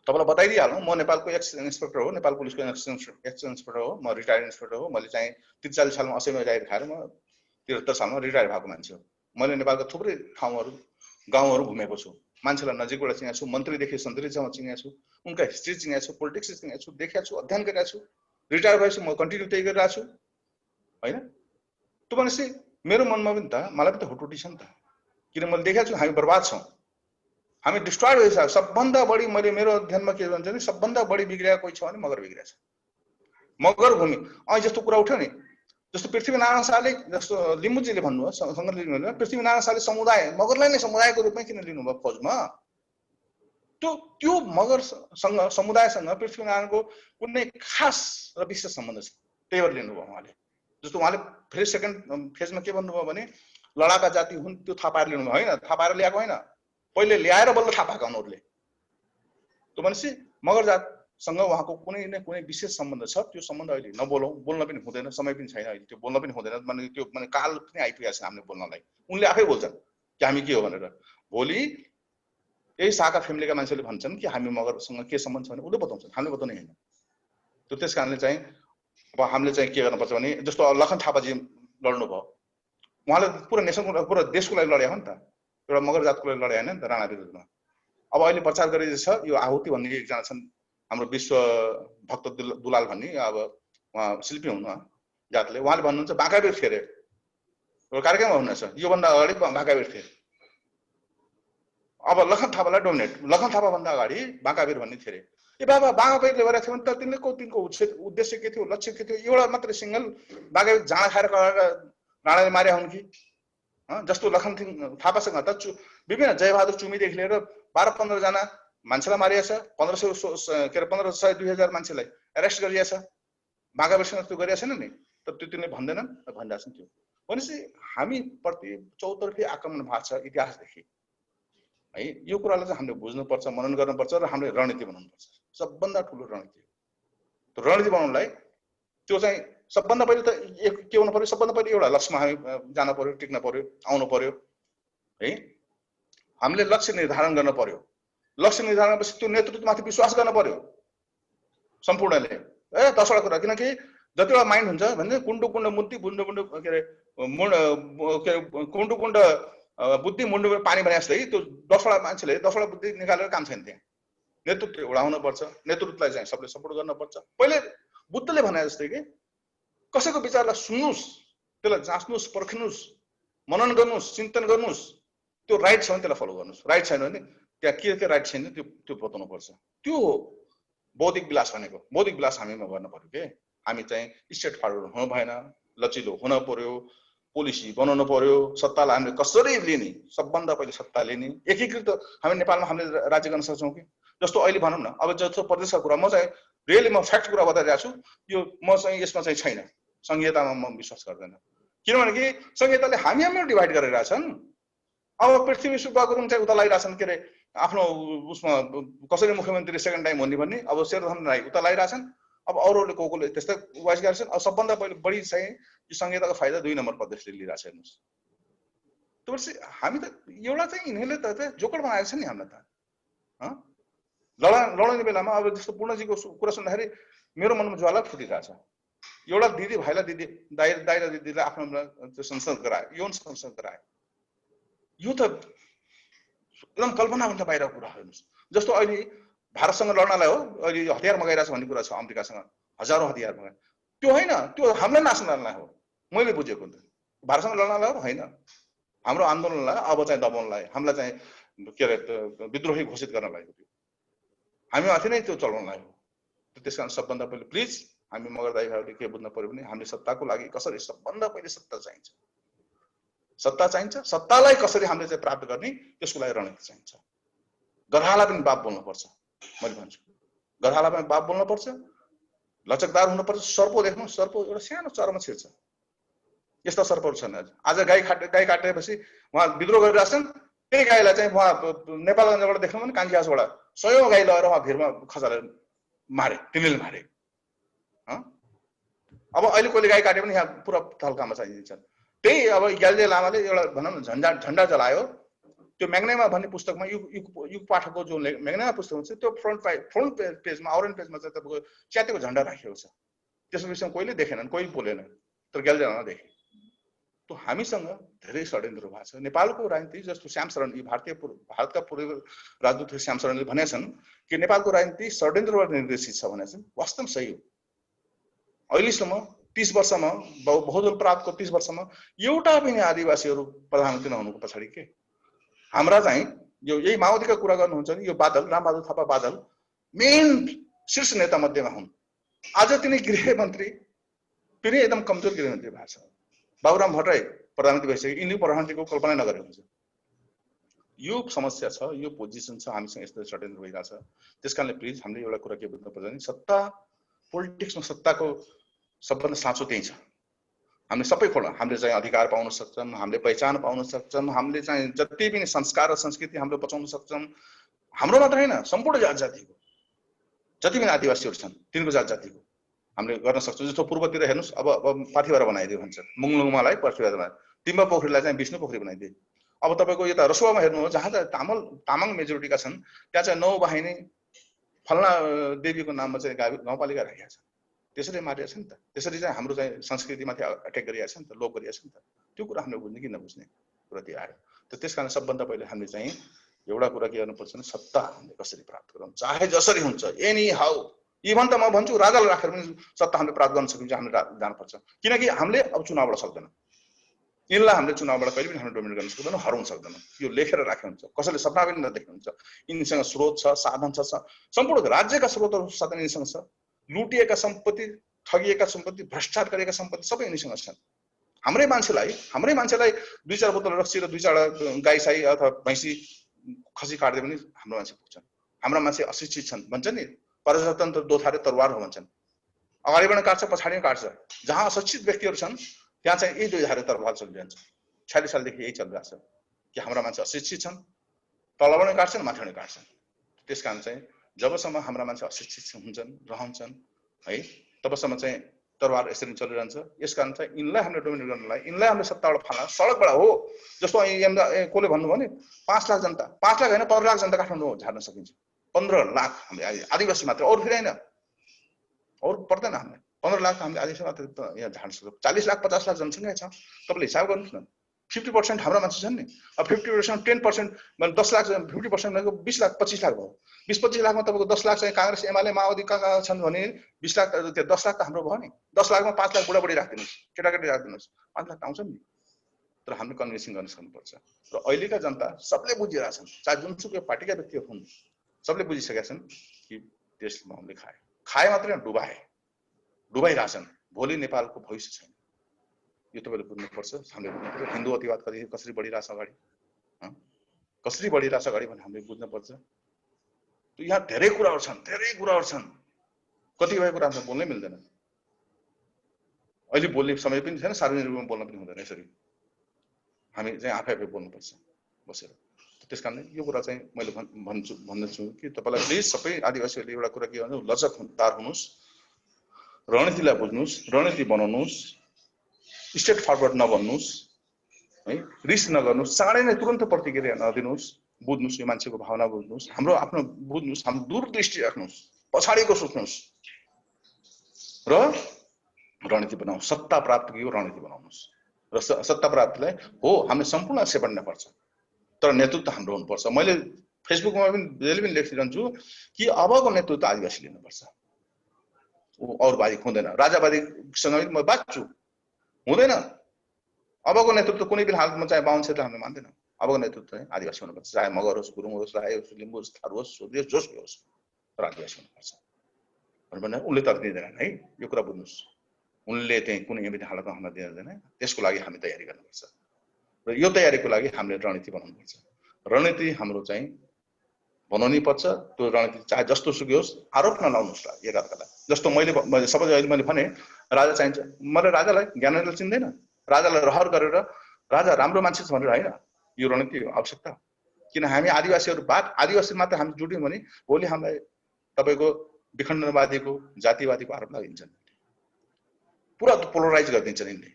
तपाईँलाई बताइदिइहालौँ, म नेपालको एक्स इन्सपेक्टर हो, नेपाल पुलिसको एक्स इन्सपेक्टर हो, म रिटायर्ड इन्सपेक्टर हो। मैले चाहिँ 43 सालमा असैमा जागिर खाएर म 73 सालमा रिटायर भएको मान्छे हो। मैले नेपालको थुप्रै ठाउँहरू गाउँहरू घुमेको छु, मान्छेलाई नजिकबाट चिनेको छु, मन्त्रीदेखि सन्त्रीसम्म चिनेको छु, उनका हिस्ट्री चिनेको छु, पोलिटिक्स चिनेको छु, देखेको छु, अध्ययन गरेको छु। रिटायर भएपछि म कन्टिन्यू त्यही गरिरहेको छु होइन। त्यो भनेपछि मेरो मनमा पनि त मलाई पनि त हुटुटी छ नि त, किन मैले देखेको छु हामी बर्बाद छौँ, हामी डिस्ट्रोय भइसक्यो। सबभन्दा बढी मैले मेरो अध्ययनमा के भन्छ भने सबभन्दा बढी बिग्रेको कोही छ भने मगर बिग्रेको छ। मगर भूमि अहिले जस्तो कुरा उठ्यो नि, जस्तो पृथ्वीनारायण शाहले, जस्तो लिम्बुजीले भन्नुभयो, शङ्कर लिम्बुजीले भन्नुभयो पृथ्वीनारायण शाहले समुदाय मगरलाई नै समुदायको रूपमै किन लिनुभयो फौजमा। त्यो मगर समुदायसँग पृथ्वीनारायणको कुनै खास र विशेष सम्बन्ध छ, त्यही भएर लिनुभयो उहाँले। जस्तो उहाँले फेरि सेकेन्ड फेजमा के भन्नुभयो भने लडाका जाति हुन्, त्यो थाहा पाएर लिनुभयो होइन, थाहा पाएर ल्याएको होइन, पहिले ल्याएर बल्ल थाहा पाएका उनीहरूले। त्यो भनेपछि मगर जात सँग उहाँको कुनै न कुनै विशेष सम्बन्ध छ, त्यो सम्बन्ध अहिले नबोलौँ, बोल्न पनि हुँदैन, समय पनि छैन अहिले, त्यो बोल्न पनि हुँदैन, माने त्यो माने काल पनि आइपुगेको छ हामीले बोल्नलाई। उनले आफै बोल्छन् कि हामी के हो भनेर। भोलि यही शाखा फ्यामिलीका मान्छेले भन्छन् कि हामी मगरसँग के सम्बन्ध छ भने उसले बताउँछन्, हामीले बताउने होइन। त्यो त्यस कारणले चाहिँ अब हामीले चाहिँ के गर्नुपर्छ भने जस्तो लखन थापाजी लड्नु भयो, उहाँले पुरा नेसनको पुरा देशको लागि लड्या हो नि त, एउटा मगर जातको लागि लड्या होइन नि त राणा विरुद्धमा। अब अहिले प्रचार गरिरहेछ यो आहुति भन्ने एकजना छन् हाम्रो विश्व भक्त दुलाल भन्ने, अब उहाँ शिल्पी हुनु जातले, उहाँले भन्नुहुन्छ बाँकाबेर थियो अरे एउटा कार्यक्रममा हुनुहुन्छ, योभन्दा अगाडि बाँकाबेर थियो। अब लखन थापालाई डोमिनेट, लखन थापा भन्दा अगाडि बाँकाबेर भन्ने थियो अरे। ए बाबा बाँकाबेरले गरेको थियो भने त तिनको उद्देश्य के थियो, लक्ष्य के थियो? एउटा मात्रै सिङ्गल बाँकाबेर जाँडा खाएर राणाले मारे हुन् कि? जस्तो लखन थापासँग त विभिन्न जयबहादुर चुमीदेखि लिएर 12-15 जना मान्छेलाई मारिएको छ, 1500 के अरे 1500 2000 मान्छेलाई एरेस्ट गरिएको छ। बाँकाबेरसँग त्यो गरिएको छैन नि, तर त्यो तिनले भन्दैनन्, भनिरहेको छन्। त्यो भनेपछि हामी प्रति चौतर्फी आक्रमण भएको छ इतिहासदेखि है। यो कुरालाई चाहिँ हामीले बुझ्नुपर्छ, मनन गर्नुपर्छ र हामीले रणनीति बनाउनुपर्छ। सबभन्दा ठुलो रणनीति त्यो रणनीति बनाउनलाई त्यो चाहिँ सबभन्दा पहिले त के हुनु पर्यो, सबभन्दा पहिले एउटा लक्ष्यमा हामी जान पर्यो, टिक्न पर्यो, आउनु पर्यो है। हामीले लक्ष्य निर्धारण गर्न पर्यो। लक्ष्य निर्धारण गरेपछि त्यो नेतृत्वमाथि विश्वास गर्न पर्यो सम्पूर्णले। 10वटा कुरा, किनकि जतिवटा माइन्ड हुन्छ भने कुण्ड कुण्ड मुद्दी बुण्ड बुण्ड के अरे कुण्ड कुण्ड बुद्धि मुण्ड पानी भने जस्तै त्यो 10वटा मान्छेले 10वटा बुद्धि निकालेर काम छैन। त्यहाँ नेतृत्व एउटा हुनुपर्छ, नेतृत्वलाई चाहिँ सबले सपोर्ट गर्नुपर्छ। पहिले बुद्धले भने जस्तै कि कसैको विचारलाई सुन्नुस्, त्यसलाई जाँच्नुस्, पर्खिनुस्, मनन गर्नुस्, चिन्तन गर्नुस्, त्यो राइट छ भने त्यसलाई फलो गर्नुस्, राइट छैन भने त्यहाँ के राइट छैन त्यो बताउनुपर्छ। त्यो हो बौद्धिक विलास भनेको। बौद्धिक विलास हामीमा गर्न पर्यो के। हामी चाहिँ स्ट्रेट फरवर्ड हुनु भएन, लचिलो हुन पर्यो, पोलिसी बनाउनु पर्यो, सत्तालाई हामीले कसरी लिने, सबभन्दा पहिले सत्ता लिने। एकीकृत हामी नेपालमा हामीले राज्य गर्न सक्छौँ कि? जस्तो अहिले भनौँ न, अब जस्तो प्रदेशका कुरा म चाहिँ रियली म फ्याक्ट कुरा बताइरहेको छु, यो म चाहिँ यसमा चाहिँ छैन, संहितामा म विश्वास गर्दैन। किनभने कि संहिताले हामी डिभाइड गरिरहेछन्। अब पृथ्वी सुब्बा गुरुङ चाहिँ उता लगाइरहेछन् के अरे आफ्नो उसमा कसरी मुख्यमन्त्री सेकेन्ड टाइम हुने भन्ने, अब शेरधन राई उता लगाइरहेछन्, अब अरूले कोले त्यस्तै वाइस गरेछन्। अब सबभन्दा पहिले बढी चाहिँ यो संहिताको फाइदा 2 नम्बर प्रदेशले लिइरहेछ हेर्नुहोस्। त्यसपछि हामी त एउटा चाहिँ यिनीहरूले त जोकर बनाएको छ नि हामीलाई त। लडाउने बेलामा अब जस्तो पूर्णजीको कुरा सुन्दाखेरि मेरो मनमा ज्वाला फुटिरहेछ। एउटा दिदी भाइलाई दाइ र दिदीलाई आफ्नो त्यो संसद गरायो, यौन संसद गरायो। यो त एकदम कल्पनाभन्दा बाहिरको कुरा हेर्नुहोस्। जस्तो अहिले भारतसँग लड्नलाई हो अहिले हतियार मगाइरहेछ भन्ने कुरा छ, अमेरिकासँग हजारौं हतियार मगाए। त्यो होइन, त्यो हामीलाई नाच्नलाई हो। मैले बुझेको त भारतसँग लड्नलाई हो होइन, हाम्रो आन्दोलनलाई अब चाहिँ दबाउनलाई, हामीलाई चाहिँ के अरे विद्रोही घोषित गर्नलाई हो। हामी माथि नै त्यो चलाउनलाई हो। त्यस कारण सबभन्दा पहिले प्लिज हामी मगर दाइ भाइहरूले के बुझ्न पर्यो भने हामीले सत्ताको लागि कसरी, सबभन्दा पहिले सत्ता चाहिन्छ। सत्ता चाहिन्छ, सत्तालाई कसरी हामीले चाहिँ प्राप्त गर्ने त्यसको लागि रणनीति चाहिन्छ। गधालाई पनि बाप बोल्नुपर्छ, मैले भन्छु। गधालाई पनि बाप बोल्नुपर्छ, लचकदार हुनुपर्छ। सर्प देख्नु, सर्प एउटा सानो चरमा छिर्छ, यस्ता सर्पहरू छन्। आज गाई काटेपछि उहाँ विद्रोह गरिरहेछन्, त्यही गाईलाई चाहिँ उहाँ नेपालगञ्जबाट देख्नु भने काङ्गियासबाट 100औं गाई लगेर उहाँ भिरमा खसालेर मारे, तिनीले मारे। अब अहिले कोहीले गाई काट्यो भने यहाँ पुरा थल्कामा चाहिन्छ। त्यही अब ग्याल्जे लामाले एउटा भनौँ न झन्डा जलायो। त्यो म्याग्नेमा भन्ने पुस्तकमा युग पाठकको जो म्याग्नेमा पुस्तक हुन्छ त्यो फ्रन्ट पेजमा अरेन्ज पेजमा चाहिँ तपाईँको च्यातेको झन्डा राखेको छ। त्यसको विषयमा कोहीले देखेनन्, कोही बोलेन, तर ग्याल्जे लामा देखे। त्यो हामीसँग धेरै षड्यन्त्र भएको छ। नेपालको राजनीति जस्तो श्याम शरण, भारतका पूर्व राजदूत श्याम शरणले भनेका छन् कि नेपालको राजनीति षड्यन्त्रबाट निर्देशित छ भनेका छन्। वास्तव सही हो। अहिलेसम्म 30 वर्षमा बहुदल प्राप्तको 30 वर्षमा एउटा पनि आदिवासीहरू प्रधानमन्त्री नहुनुको पछाडि के हाम्रा चाहिँ यो यही माओवादीका कुरा गर्नुहुन्छ नि, यो बादल रामबहादुर थापा बादल मेन शीर्ष नेता मध्येमा हुन्। आज तिनी गृहमन्त्री पनि एकदम कमजोर गृहमन्त्री भएको छ। बाबुराम भट्टराई प्रधानमन्त्री भइसक्यो, यिनी प्रधानमन्त्रीको कल्पना नगरेको हुन्छ। यो समस्या छ, यो पोजिसन छ, हामीसँग यस्तो षड्यन्त्र भइरहेको छ। त्यसकारणले प्लिज हामीले एउटा कुरा के बुझ्नुपर्छ भने सत्ता पोलिटिक्समा सत्ताको सबभन्दा साँचो त्यही छ। हामीले सबै खोला हामीले चाहिँ अधिकार पाउन सक्छौँ, हामीले पहिचान पाउन सक्छौँ, हामीले चाहिँ जति पनि संस्कार र संस्कृति हामीले बचाउन सक्छौँ। हाम्रो मात्र होइन, सम्पूर्ण जात जातिको। जति पनि आदिवासीहरू छन् तिनको जातिको हामीले गर्न सक्छौँ। जस्तो पूर्वतिर हेर्नुहोस्, अब पाथिभरा बनाइदियो भन्छ, मुङलुङमालाई पाथिभरा बनायो, टिम्बा पोखरीलाई चाहिँ विष्णु पोखरी बनाइदिए। अब तपाईँको यता रसुवामा हेर्नुहोस्, जहाँ चाहिँ तामाङ मेजोरिटीका छन् त्यहाँ चाहिँ 9 वाहिनी फल्ना देवीको नाममा चाहिँ गाउँपालिका राखेका छन्। त्यसरी मारिएको छ नि त, त्यसरी चाहिँ हाम्रो चाहिँ संस्कृतिमाथि अट्याक गरिएको छ नि त, लोप गरिएको छ नि त। त्यो कुरा हामीले बुझ्ने कि नबुझ्ने कुरा त्यो आयो। त्यस कारण सबभन्दा पहिले हामीले चाहिँ एउटा कुरा के गर्नुपर्छ भने सत्ता हामीले कसरी प्राप्त गरौँ, चाहे जसरी हुन्छ, एनी हाउ। इभन त म भन्छु राजालाई राखेर पनि सत्ता हामीले प्राप्त गर्न सकिन्छ, हामीले जानुपर्छ। किनकि हामीले अब चुनावबाट सक्दैन, यिनलाई हामीले चुनावबाट कहिले पनि हामीले डोमिनेट गर्न सक्दैनौँ, हराउन सक्दैनौँ। यो लेखेर राखेको हुन्छ, कसैले सपना पनि नदेख्नु हुन्छ। यिनीसँग स्रोत छ, साधन छ, सम्पूर्ण राज्यका स्रोतहरू साधन यिनीसँग छ। लुटिएका सम्पत्ति, ठगिएका सम्पत्ति, भ्रष्टाचार गरेका सम्पत्ति सबै यिनीसँग छन्। हाम्रै मान्छेलाई 2-4 बोतल रक्सी र 2-4 गाई साई अथवा भैँसी खसी काट्दै पनि हाम्रो मान्छे पुग्छन्। हाम्रा मान्छे अशिक्षित छन् भन्छ नि, प्रजातन्त्र दोथारे तरवार हो भन्छन्। अगाडिबाट काट्छ, पछाडि काट्छ। जहाँ अशिक्षित व्यक्तिहरू छन् त्यहाँ चाहिँ यही 2 धारे तरवार चलिरहन्छ। 46 सालदेखि यही चलिरहेको छ कि हाम्रा मान्छे अशिक्षित छन्, तलबाट काट्छन्, माथिबाट काट्छन्। त्यस कारण चाहिँ जबसम्म हाम्रा मान्छे अशिक्षित हुन्छन्, रहन्छन् है, तबसम्म चाहिँ तरवार यसरी चलिरहन्छ। यस कारण चाहिँ यिनलाई हामीले डोमिनेट गर्नलाई, यिनलाई हामीले सत्ताबाट फाल्न, सडकबाट हो। जस्तो कोले भन्नुभयो नि 5 लाख जनता, 5 लाख होइन 15 लाख जनता काठमाडौँ झार्न सकिन्छ। 15 लाख हामीले आदिवासी मात्र, अरू फेरि होइन, अरू पर्दैन। हामीले 15 लाख हामीले आदिवासी मात्र यहाँ झार्न सक्छौँ। 40 लाख 50 लाख जनसङ्ख्या छ, तपाईँले हिसाब गर्नुहोस् न। 50% हाम्रो मान्छे छन् नि। अब 50% 10% 10 लाख, 50% भनेको 20 लाख 25 लाख भयो। 20-25 लाखमा तपाईँको 10 लाख चाहिँ काङ्ग्रेस एमाले माओवादी कहाँ छन् भने 20 लाख, 10 लाख त हाम्रो भयो नि। 10 लाखमा 5 लाख बुढाबुढी राखिदिनुहोस्, केटाकेटी राखिदिनुहोस्, 5 लाख आउँछ नि। तर हामीले कन्भिन्सिङ गर्न सक्नुपर्छ। र अहिलेका जनता सबले बुझिरहेछन्, चाहे जुनसुकै पार्टीका व्यक्तिहरू हुन्, सबले बुझिसकेका छन् कि देशमा हामीले खाए मात्रै डुबाइरहेछन्। भोलि नेपालको भविष्य छैन। यो तपाईँले बुझ्नुपर्छ, हामीले बुझ्नुपर्छ। हिन्दू अतिवाद कसरी बढिरहेछ अगाडि, कसरी बढिरहेछ अगाडि भने हामीले बुझ्नुपर्छ। यहाँ धेरै कुराहरू छन्, कतिपय कुरा हामीले बोल्नै मिल्दैन। अहिले बोल्ने समय पनि छैन, सार्वजनिक रूपमा बोल्न पनि हुँदैन। यसरी हामी चाहिँ आफै बोल्नुपर्छ बसेर। त्यस कारणले यो कुरा चाहिँ मैले भन्दछु कि तपाईँलाई प्लिज सबै आदिवासीहरूले एउटा कुरा के भन्नु, लचकदार हुनुहोस्, रणनीतिलाई बुझ्नुहोस्, रणनीति बनाउनुहोस्, स्ट्रेट फरवर्ड नबन्नुहोस् है, रिस्क नगर्नुहोस्, चाँडै नै तुरन्त प्रतिक्रिया नदिनुहोस्, बुझ्नुहोस्, यो मान्छेको भावना बुझ्नुहोस्, हाम्रो आफ्नो बुझ्नुहोस्, हाम्रो दूरदृष्टि राख्नुहोस्, पछाडिको सोच्नुहोस् र रणनीति बनाउँ। सत्ता प्राप्तिको रणनीति बनाउनुहोस् र सत्ता प्राप्तिलाई हो हामीले सम्पूर्ण सेवन पर्छ, तर नेतृत्व हाम्रो हुनुपर्छ। मैले फेसबुकमा पनि जहिले पनि लेखिरहन्छु कि अबको नेतृत्व आदिवासी लिनुपर्छ, अरूवादी हुँदैन। राजावादीसँग पनि म बाँच्छु, हुँदैन। अबको नेतृत्व कुनै पनि हालतमा चाहिँ बाहुन क्षेत्र हामीले मान्दैनौँ। अबको नेतृत्व चाहिँ आदिवासी हुनुपर्छ, चाहे मगर होस्, गुरुङ होस्, राई होस्, लिम्बू होस्, थारू होस्, सोध्रे होस्, जोसुकै होस्, तर आदिवासी हुनुपर्छ भनेर उनले तर दिँदैनन् है। यो कुरा बुझ्नुहोस्, उनले चाहिँ कुनै पनि हालतमा हामीलाई दिँदैन। त्यसको लागि हामी तयारी गर्नुपर्छ र यो तयारीको लागि हामीले रणनीति बनाउनुपर्छ। रणनीति हाम्रो चाहिँ बनाउनै पर्छ। त्यो रणनीति चाहे जस्तो सुकै होस्, आरोप नलाउनुहोस् एकाअर्कालाई। जस्तो मैले सबैले अहिले मैले भने राजा चाहिन्छ, मलाई राजालाई ज्ञानेन्द्रले चिन्दैन, राजालाई रहर गरेर राजा राम्रो मान्छे छ भनेर होइन। यो रणनीति आवश्यकता, किन हामी आदिवासीहरू आदिवासी मात्र हामी जुट्यौँ भने भोलि हामीलाई तपाईँको विखण्डनवादीको, जातिवादीको आरोप लगाइदिन्छन्, पुरा पोलराइज गरिदिन्छन् यिनले।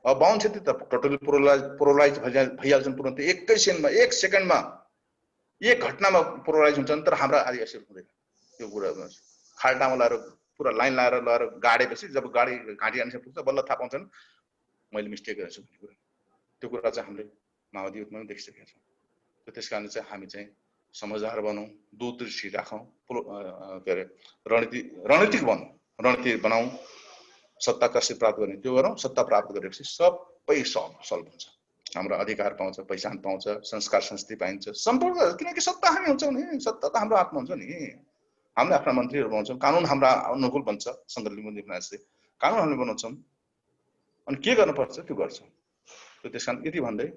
अब बाहुन क्षेत्र त टोटली पोलराइज भइहाल्छन् तुरन्तै, एकैछिनमा, 1 सेकेन्डमा, 1 घटनामा पोलराइज हुन्छन्। तर हाम्रा आदिवासीहरू हुँदैन। यो कुरा खाल्टामा लाएर पुरा लाइन लाएर गाडेपछि जब घाँटी अनुसार पुग्छ बल्ल थाहा पाउँछन् मैले मिस्टेक गरेछु भन्ने कुरा। त्यो कुरा चाहिँ हामीले माओवादी युद्धमा पनि देखिसकेका छौँ। त्यस कारणले चाहिँ हामी चाहिँ समझदार बनौँ, दूरदृष्टि राखौँ, के अरे रणनीतिक बनौँ, रणनीति बनाऊँ, सत्ता कसरी प्राप्त गर्ने त्यो गरौँ। सत्ता प्राप्त गरेपछि सबै सल्भ हुन्छ। हाम्रो अधिकार पाउँछ, पहिचान पाउँछ, संस्कार संस्कृति पाइन्छ, सम्पूर्ण। किनकि सत्ता हामी हुन्छौँ नि, सत्ता त हाम्रो हातमा हुन्छ नि। हामीले आफ्ना मन्त्रीहरू बनाउँछौँ, कानुन हाम्रा अनुकूल बन्छ, सङ्कल्प जस्तै कानुन हामीले बनाउँछौँ, अनि के गर्नुपर्छ त्यो गर्छौँ। त्यस कारण यति भन्दै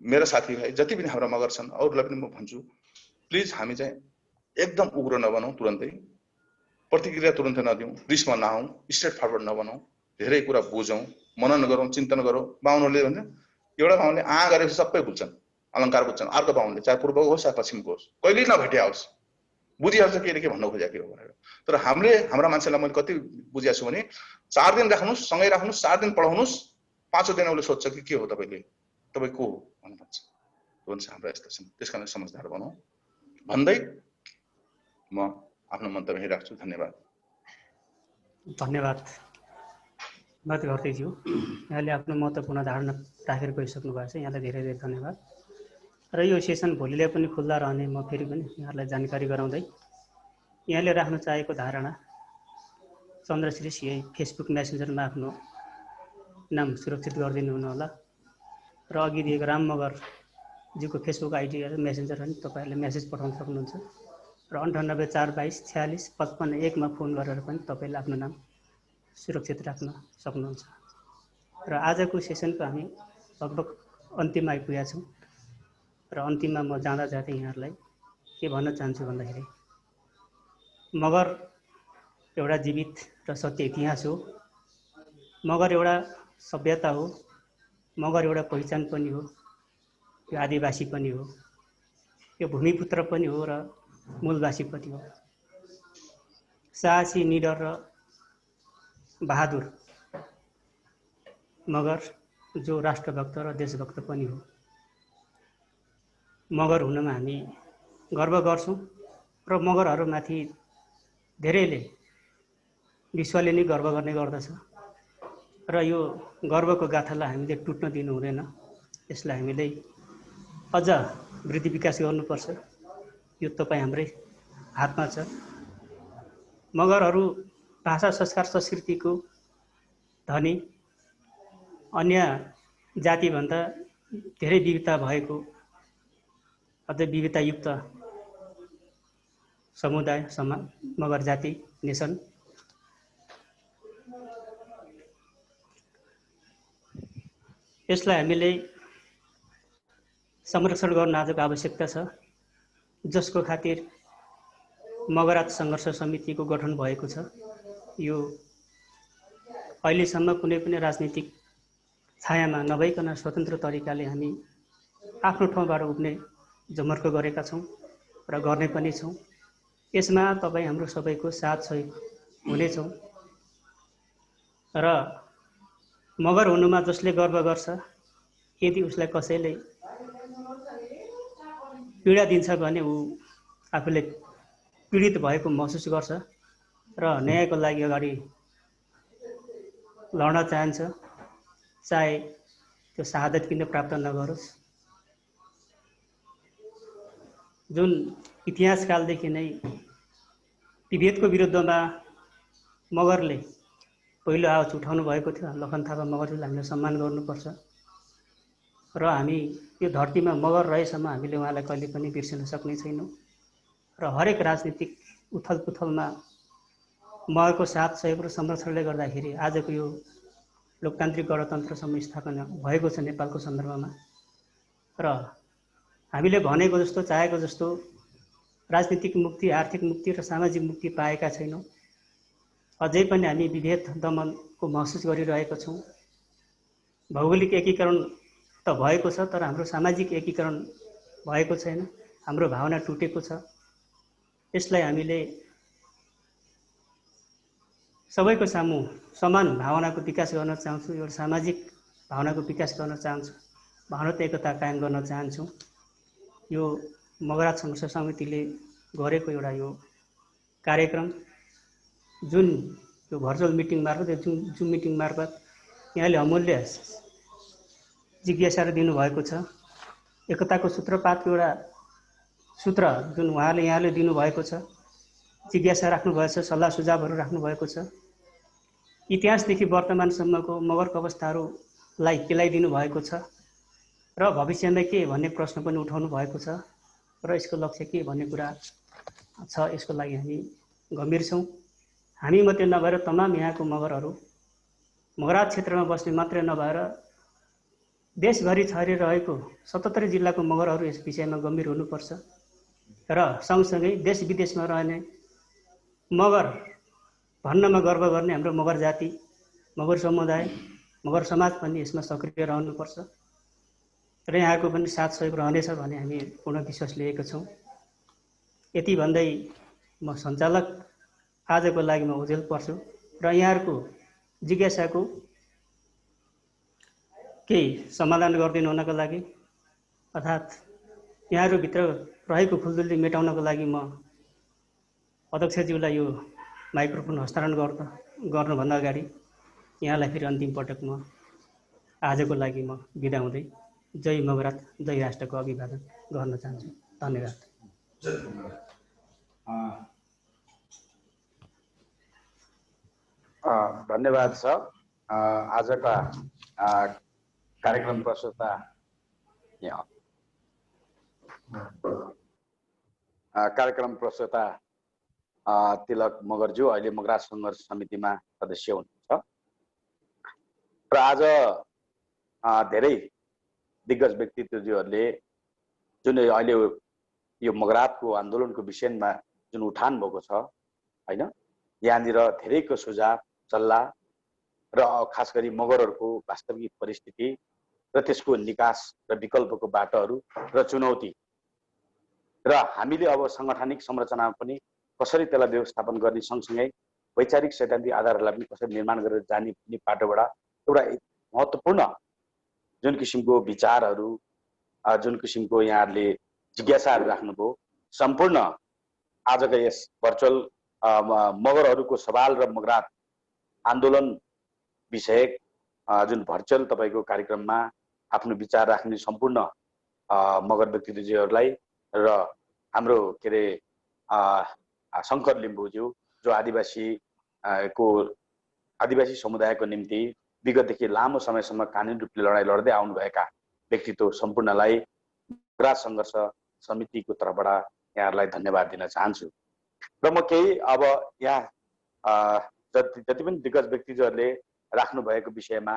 मेरा साथीभाइ जति पनि हाम्रा मगर छन् अरूलाई पनि म भन्छु, प्लिज हामी चाहिँ एकदम उग्र नबनौँ, तुरन्तै प्रतिक्रिया तुरन्तै नदिउँ, रिसमा नआउँ, स्ट्रेट फरवर्ड नबनौँ, धेरै कुरा बुझौँ, मनन गरौँ, चिन्तन गरौँ। बाहुनहरूले भन्छ एउटा बाहुनले गरेपछि सबै बुझ्छन्, अलङ्कार बुझ्छन्, अर्को बाहुनले चाहे पूर्वको होस् या पश्चिमको होस्, कहिल्यै नभेटिया होस्, बुझिहाल्छ केले के भन्न खोजेको के हो भनेर। तर हाम्रा मान्छेलाई मैले कति बुझाएको छु भने 4 दिन राख्नुस्, सँगै राख्नुस्, 4 दिन पढाउनुस्, 5औं दिन उसले सोध्छ कि के हो तपाईँ को हो भन्नुहुन्छ। हुन्छ हाम्रो यस्तो छ, त्यसकारण समझदार बनौँ भन्दै म आफ्नो मन्तव्य यही राख्छु। धन्यवाद। धन्यवाद मत गर्दैछु। यहाँले आफ्नो महत्त्वपूर्ण धारणा राखेर गइसक्नु भएको छ, यहाँलाई धेरै धेरै धन्यवाद। र यो सेसन भोलिलाई पनि खुल्ला रहने म फेरि पनि यहाँलाई जानकारी गराउँदै यहाँले राख्न चाहेको धारणा चन्द्रश्री यही फेसबुक मेसेन्जरमा आफ्नो नाम सुरक्षित गरिदिनु हुन होला। र अघि दिएको राम मगरजीको फेसबुक आइडी मेसेन्जर पनि तपाईँहरूले मेसेज पठाउन सक्नुहुन्छ। र 9842465551 मा फोन गरेर पनि तपाईँले आफ्नो नाम सुरक्षित राख्न सक्नुहुन्छ। र आजको सेसनको हामी लगभग अन्तिममा आइपुगेका छौँ। र अन्तिममा म जाँदा जाँदै यहाँहरूलाई के भन्न चाहन्छु भन्दाखेरि मगर एउटा जीवित र सत्य इतिहास हो। मगर एउटा सभ्यता हो। मगर एउटा पहिचान पनि हो। यो आदिवासी पनि हो, यो भूमिपुत्र पनि हो र मूलवासी पनि हो। साहसी, निडर र बहादुर मगर जो राष्ट्रभक्त र देशभक्त पनि हो। मगर हुनमा हामी गर्व गर्छौँ र मगरहरूमाथि धेरैले विश्वले नै गर्व गर्ने गर्दछ। र यो गर्वको गाथालाई हामीले टुट्न दिनु हुँदैन। यसलाई हामीले अझ वृद्धि विकास गर्नुपर्छ। यो तपाईँ हाम्रै हातमा छ। मगरहरू भाषा, संस्कार, संस्कृतिको धनी, अन्य जातिभन्दा धेरै विविधता भएको अझ विविधतायुक्त समुदाय मगर जाति नै छन्। यसलाई हामीले संरक्षण गर्न आजको आवश्यकता छ, जसको खातिर मगराज सङ्घर्ष समितिको गठन भएको छ। यो अहिलेसम्म कुनै पनि राजनीतिक छायामा नभइकन स्वतन्त्र तरिकाले हामी आफ्नो ठाउँबाट उठ्ने जमर्को गरेका छौँ र गर्ने पनि छौँ। यसमा तपाईँ हाम्रो सबैको साथ सहयोग हुनेछौँ। र मगर हुनुमा जसले गर्व गर्छ, यदि उसलाई कसैले पीडा दिन्छ भने ऊ आफूले पीडित भएको महसुस गर्छ र न्यायको लागि अगाडि लड्न चाहन्छ, चाहे त्यो शहादत किन प्राप्त नगरोस्। जुन इतिहास कालदेखि नै विभेदको विरुद्धमा मगरले पहिलो आवाज उठाउनु भएको थियो। लखन थापा मगरजीलाई हामीले सम्मान गर्नुपर्छ। र हामी यो धरतीमा मगर रहेसम्म हामीले उहाँलाई कहिले पनि बिर्सिन सक्ने छैनौँ। र हरेक राजनीतिक उथलपुथलमा मगरको साथ सहयोग र संरक्षणले गर्दाखेरि आजको यो लोकतान्त्रिक गणतन्त्रसम्म स्थापना भएको छ नेपालको सन्दर्भमा। र हामीले भनेको जस्तो, चाहेको जस्तो राजनीतिक मुक्ति, आर्थिक मुक्ति र सामाजिक मुक्ति पाएका छैनौँ। अझै पनि हामी विभेद दमनको महसुस गरिरहेका छौँ। भौगोलिक एकीकरण त भएको छ, तर हाम्रो सामाजिक एकीकरण भएको छैन। हाम्रो भावना टुटेको छ। यसलाई हामीले सबैको सामु समान भावनाको विकास गर्न चाहन्छौँ। एउटा सामाजिक भावनाको विकास गर्न चाहन्छौँ। भावनात्मक एकता कायम गर्न चाहन्छौँ। यो मगराज सङ्घर्ष समितिले गरेको एउटा यो कार्यक्रम, जुन यो भर्चुअल मिटिङ मार्फत, जुम मिटिङ मार्फत यहाँले अमूल्य जिज्ञासा दिनुभएको छ। एकताको सूत्रपातको एउटा सूत्र जुन यहाँले दिनुभएको छ, जिज्ञासा राख्नुभएको छ, सल्लाह सुझावहरू राख्नुभएको छ। इतिहासदेखि वर्तमानसम्मको मगरको अवस्थाहरूलाई केलाइदिनु भएको छ र भविष्यमा के भन्ने प्रश्न पनि उठाउनु भएको छ र यसको लक्ष्य के भन्ने कुरा छ। यसको लागि हामी गम्भीर छौँ। हामी मात्रै नभएर तमाम यहाँको मगरहरू, मगराज क्षेत्रमा बस्ने मात्रै नभएर देशभरि छरिरहेको 77 जिल्लाको मगरहरू यस विषयमा गम्भीर हुनुपर्छ। र सँगसँगै देश विदेशमा रहने मगर भन्नमा गर्व गर्ने हाम्रो मगर जाति, मगर समुदाय, मगर समाज पनि यसमा सक्रिय रहनुपर्छ र यहाँको पनि साथ सहयोग रहनेछ भन्ने हामी पूर्ण विश्वास लिएका छौँ। यति भन्दै म सञ्चालक आजको लागि म उजेल पर्छु र यहाँहरूको जिज्ञासाको केही समाधान गरिदिनु हुनको लागि अर्थात् यहाँहरूभित्र रहेको खुल्दुली मेटाउनको लागि म अध्यक्षज्यूलाई यो माइक्रोफोन हस्तान्तरण गर्नुभन्दा अगाडि यहाँलाई फेरि अन्तिम पटक म आजको लागि म बिदा हुँदै जय मगरात जय राष्ट्रको अभिवादन गर्न चाहन्छु। धन्यवाद। धन्यवाद छ। आजका कार्यक्रम प्रस्तुता तिलक मगरज्यू अहिले मगराज सङ्घर्ष समितिमा सदस्य हुनुहुन्छ र आज धेरै दिग्गज व्यक्तित्वज्यूहरूले जुन अहिले यो मगरातको आन्दोलनको विषयमा जुन उठान भएको छ हैन, यहाँनिर धेरैको सुझाव सल्लाह र खास गरी मगरहरूको वास्तविक परिस्थिति र त्यसको निकास र विकल्पको बाटोहरू र चुनौती र हामीले अब सांगठनिक संरचनामा पनि कसरी त्यसलाई व्यवस्थापन गर्ने सँगसँगै वैचारिक सैद्धान्तिक आधारहरूलाई पनि कसरी निर्माण गरेर जाने भन्ने बाटोबाट एउटा महत्त्वपूर्ण जुन किसिमको विचारहरू जुन किसिमको यहाँहरूले जिज्ञासाहरू राख्नुभयो सम्पूर्ण आजका यस भर्चुअल मगरहरूको सवाल र मगरात आन्दोलन विषयक जुन भर्चुअल तपाईँको कार्यक्रममा आफ्नो विचार राख्ने सम्पूर्ण मगर व्यक्तित्वज्यूहरूलाई र हाम्रो के अरे शङ्कर लिम्बूज्यू जो आदिवासी समुदायको निम्ति विगतदेखि लामो समयसम्म कानुनी रूपले लडाइँ लड्दै आउनुभएका व्यक्तित्व सम्पूर्णलाई मगराज सङ्घर्ष समितिको तर्फबाट यहाँहरूलाई धन्यवाद दिन चाहन्छु। र म केही अब यहाँ जति पनि दिग्गज व्यक्तित्वहरूले राख्नु भएको विषयमा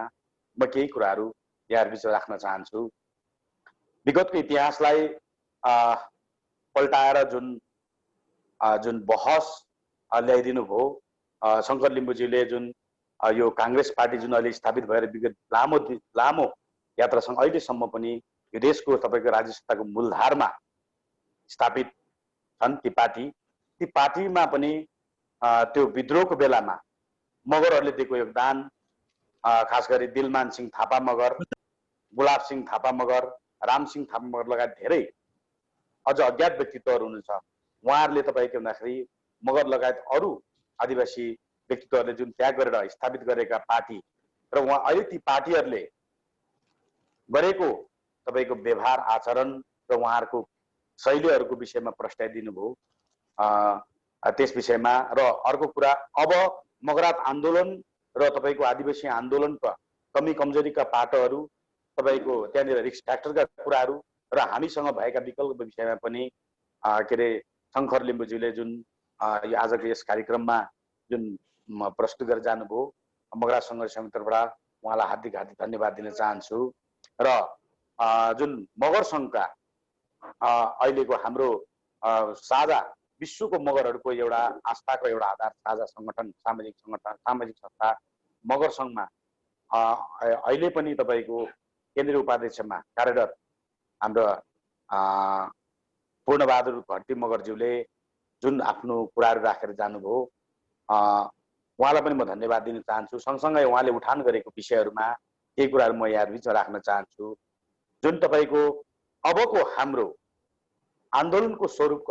म केही कुराहरू यहाँहरूबिच राख्न चाहन्छु। विगतको इतिहासलाई पल्टाएर जुन बहस ल्याइदिनु भयो शङ्कर लिम्बूजीले, जुन यो काङ्ग्रेस पार्टी जुन अहिले स्थापित भएर विगत लामो यात्रासँग अहिलेसम्म पनि यो देशको तपाईँको राज्य सत्ताको मूलधारमा स्थापित छन् ती पार्टीमा पनि त्यो विद्रोहको बेलामा मगरहरूले दिएको योगदान, खास गरी दिलमान सिंह थापा मगर, गुलाब सिंह थापा मगर, रामसिंह थापा मगर लगायत धेरै अझ अज्ञात व्यक्तित्वहरू हुनुहुन्छ। उहाँहरूले तपाईँको भन्दाखेरि मगर लगायत अरू आदिवासी व्यक्तित्वहरूले जुन त्याग गरेर स्थापित गरेका पार्टी र उहाँ अहिले ती पार्टीहरूले गरेको तपाईँको व्यवहार आचरण र उहाँहरूको शैलीहरूको विषयमा प्रस्ताइदिनु भयो त्यस विषयमा। र अर्को कुरा, अब मगरात आन्दोलन र तपाईँको आदिवासी आन्दोलनका कमी कमजोरीका पाटोहरू, तपाईँको त्यहाँनिर रिस्क फ्याक्टरका कुराहरू र हामीसँग भएका विकल्पको विषयमा पनि के अरे शङ्कर लिम्बूज्यूले जुन यो आजको यस कार्यक्रममा जुन प्रस्तुत गरेर जानुभयो, मगराज सङ्घर्ष समितिबाट उहाँलाई हार्दिक धन्यवाद दिन चाहन्छु। र जुन मगर सङ्घका अहिलेको हाम्रो साझा विश्वको मगरहरूको एउटा आस्थाको एउटा आधार साझा सङ्गठन, सामाजिक संस्था मगर सङ्घमा अहिले पनि तपाईँको केन्द्रीय उपाध्यक्षमा कार्यरत हाम्रो पूर्णबहादुर घट्टी मगरज्यूले जुन आफ्नो कुराहरू राखेर जानुभयो, उहाँलाई पनि म धन्यवाद दिन चाहन्छु। सँगसँगै उहाँले उठान गरेको विषयहरूमा केही कुराहरू म यहाँहरूबिचमा राख्न चाहन्छु। जुन तपाईँको अबको हाम्रो आन्दोलनको स्वरूप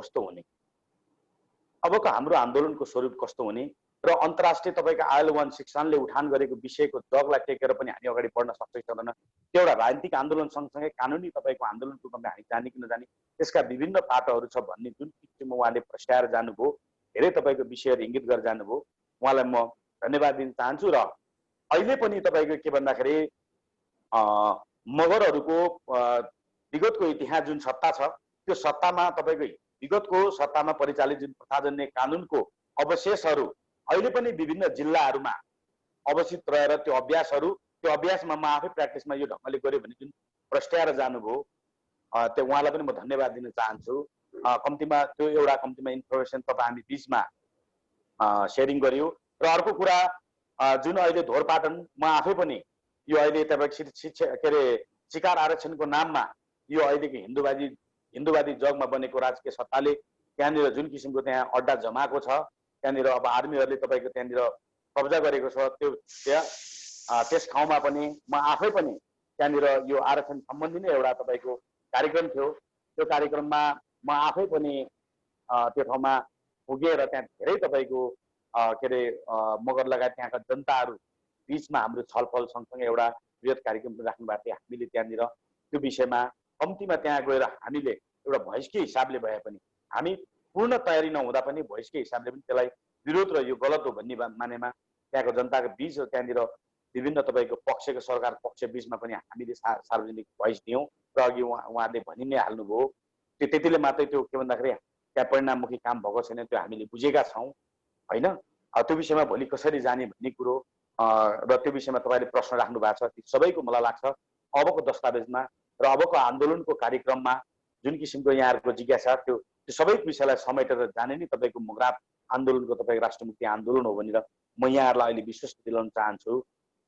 कस्तो हुने, र अन्तर्राष्ट्रिय तपाईँको IL-161ले उठान गरेको विषयको जगलाई टेकेर पनि हामी अगाडि बढ्न सक्छ कि सक्दैन, त्यो एउटा राजनीतिक आन्दोलन सँगसँगै कानुनी तपाईँको आन्दोलनको रूपमा हामी जाने कि नजाने, त्यसका विभिन्न पाटोहरू छ भन्ने जुन किसिममा उहाँले प्रस्ताएर जानुभयो, धेरै तपाईँको विषयहरू इङ्गित गरेर जानुभयो, उहाँलाई म धन्यवाद दिन चाहन्छु। र अहिले पनि तपाईँको के भन्दाखेरि मगरहरूको विगतको इतिहास जुन सत्ता छ, त्यो सत्तामा तपाईँको विगतको सत्तामा परिचालित जुन प्रथाजन्य कानुनको अवशेषहरू अहिले पनि विभिन्न जिल्लाहरूमा अवस्थित रहेर त्यो अभ्यासमा म आफै प्र्याक्टिसमा यो ढङ्गले गऱ्यो भने जुन प्रस्ताएर जानुभयो, त्यो उहाँलाई पनि म धन्यवाद दिन चाहन्छु। कम्तीमा त्यो एउटा इन्फर्मेसन तपाईँ हामी बिचमा सेयरिङ गरियो। र अर्को कुरा, जुन अहिले धोरपाटन, म आफै पनि यो अहिले तपाईँको के अरे शिकार आरक्षणको नाममा यो अहिलेको हिन्दूवादी जगमा बनेको राजकीय सत्ताले त्यहाँनिर जुन किसिमको त्यहाँ अड्डा जमाएको छ, त्यहाँनिर अब आर्मीहरूले तपाईँको त्यहाँनिर कब्जा गरेको छ, त्यस ठाउँमा पनि म आफै पनि त्यहाँनिर यो आरक्षण सम्बन्धी नै एउटा तपाईँको कार्यक्रम थियो। त्यो कार्यक्रममा म आफै पनि त्यो ठाउँमा पुगेर त्यहाँ धेरै तपाईँको के अरे मगर लगायत त्यहाँका जनताहरू बिचमा हाम्रो छलफल सँगसँगै एउटा बृहत कार्यक्रम राख्नु भएको थियो। हामीले त्यहाँनिर त्यो विषयमा कम्तीमा त्यहाँ गएर हामीले एउटा भोइसकै हिसाबले भए पनि, हामी पूर्ण तयारी नहुँदा पनि भोइसकै हिसाबले पनि त्यसलाई विरोध र यो गलत हो भन्ने मानेमा त्यहाँको जनताको बिच र त्यहाँनिर विभिन्न तपाईँको पक्षको सरकार पक्ष बिचमा पनि हामीले सार्वजनिक भोइस दियौँ र अघि उहाँले भनि नै हाल्नुभयो। त्यतिले मात्रै त्यो के भन्दाखेरि त्यहाँ परिणाममुखी काम भएको छैन, त्यो हामीले बुझेका छौँ होइन। त्यो विषयमा भोलि कसरी जाने भन्ने कुरो र त्यो विषयमा तपाईँले प्रश्न राख्नु भएको छ, ती सबैको मलाई लाग्छ अबको दस्तावेजमा र अबको आन्दोलनको कार्यक्रममा जुन किसिमको यहाँहरूको जिज्ञासा त्यो सबै विषयलाई समेटेर जाने नै तपाईँको मगरात आन्दोलनको तपाईँको राष्ट्रमुक्ति आन्दोलन हो भनेर म यहाँहरूलाई अहिले विश्वास दिलाउन चाहन्छु।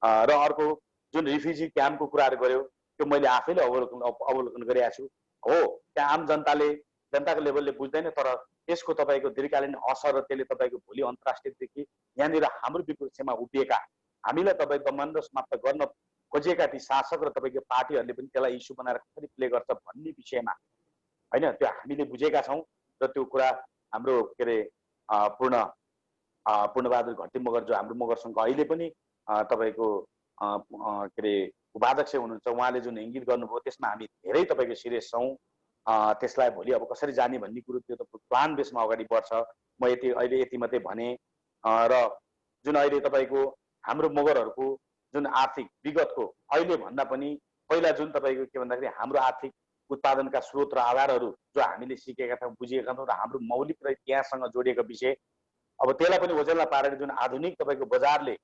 र अर्को जुन रिफ्युजी क्याम्पको कुराहरू गर्यो त्यो मैले आफैले अवलोकन गरेको छु। हो, त्यहाँ आम जनताको लेभलले बुझ्दैन, तर त्यसको तपाईँको दीर्घकालीन असर र त्यसले तपाईँको भोलि अन्तर्राष्ट्रियदेखि यहाँनिर हाम्रो विपक्षमा उभिएका हामीलाई तपाईँ दमन र समाप्त गर्न खोजिएका ती शासक र तपाईँको पार्टीहरूले पनि त्यसलाई इस्यु बनाएर कसरी प्ले गर्छ भन्ने विषयमा होइन, त्यो हामीले बुझेका छौँ। र त्यो कुरा हाम्रो के अरे पूर्णबहादुर घट्टी मगर जो हाम्रो मगर सङ्घको अहिले पनि तपाईँको के अरे उपाध्यक्ष हुनुहुन्छ, उहाँले जुन इङ्गित गर्नुभयो त्यसमा हामी धेरै तपाईँको सिरियस छौँ। त्यसलाई भोलि अब कसरी जाने भन्ने कुरो त्यो त प्लान बेसमा अगाडि बढ्छ। म अहिले यति मात्रै भने। र जुन अहिले तपाईँको हाम्रो मगरहरूको जुन आर्थिक विगतको अहिले भन्दा पनि पहिला जुन तपाईँको के भन्दाखेरि हाम्रो आर्थिक उत्पादनका स्रोत र आधारहरू जो हामीले सिकेका थियौँ, बुझेका थियौँ र हाम्रो मौलिक र इतिहाससँग जोडिएको विषय, अब त्यसलाई पनि ओजेलमा पारेर जुन आधुनिक तपाईँको बजारले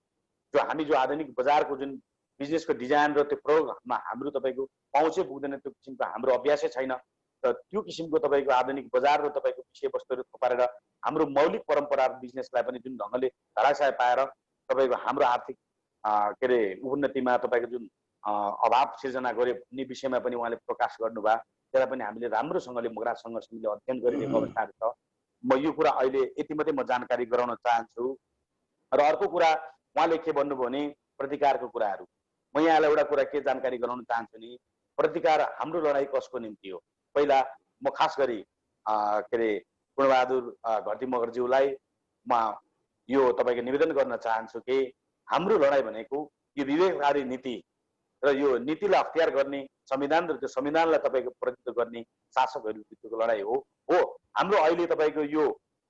जो आधुनिक बजारको जुन बिजनेसको डिजाइन र त्यो प्रयोगमा हाम्रो तपाईँको पहुँचै पुग्दैन, त्यो किसिमको हाम्रो अभ्यासै छैन। र त्यो किसिमको तपाईँको आधुनिक बजार र तपाईँको विषयवस्तुहरू थपारेर हाम्रो मौलिक परम्परा बिजनेसलाई पनि जुन ढङ्गले धराशाय पाएर तपाईँको हाम्रो आर्थिक के अरे उन्नतिमा तपाईँको जुन अभाव सिर्जना गर्यो भन्ने विषयमा पनि उहाँले प्रकाश गर्नुभयो। त्यसलाई पनि हामीले राम्रोसँगले मगरात सङ्घर्षले अध्ययन गरिरहेको अवस्थाहरू छ। म यो कुरा अहिले यति मात्रै म जानकारी गराउन चाहन्छु। र अर्को कुरा उहाँले के भन्नुभयो भने प्रतिकारको कुराहरू, म यहाँलाई एउटा कुरा के जानकारी गराउन चाहन्छु नि, प्रतिकार हाम्रो लडाइँ कसको निम्ति हो। पहिला म खास गरी के अरे पूर्णबहादुर घट्टी मगरज्यूलाई म यो तपाईँको निवेदन गर्न चाहन्छु कि हाम्रो लडाइँ भनेको यो विवेकवादी नीति र यो नीतिलाई अख्तियार गर्ने संविधान र त्यो संविधानलाई तपाईँको प्रतिनिधित्व गर्ने शासकहरू बिचको लडाइँ हो। हाम्रो अहिले तपाईँको यो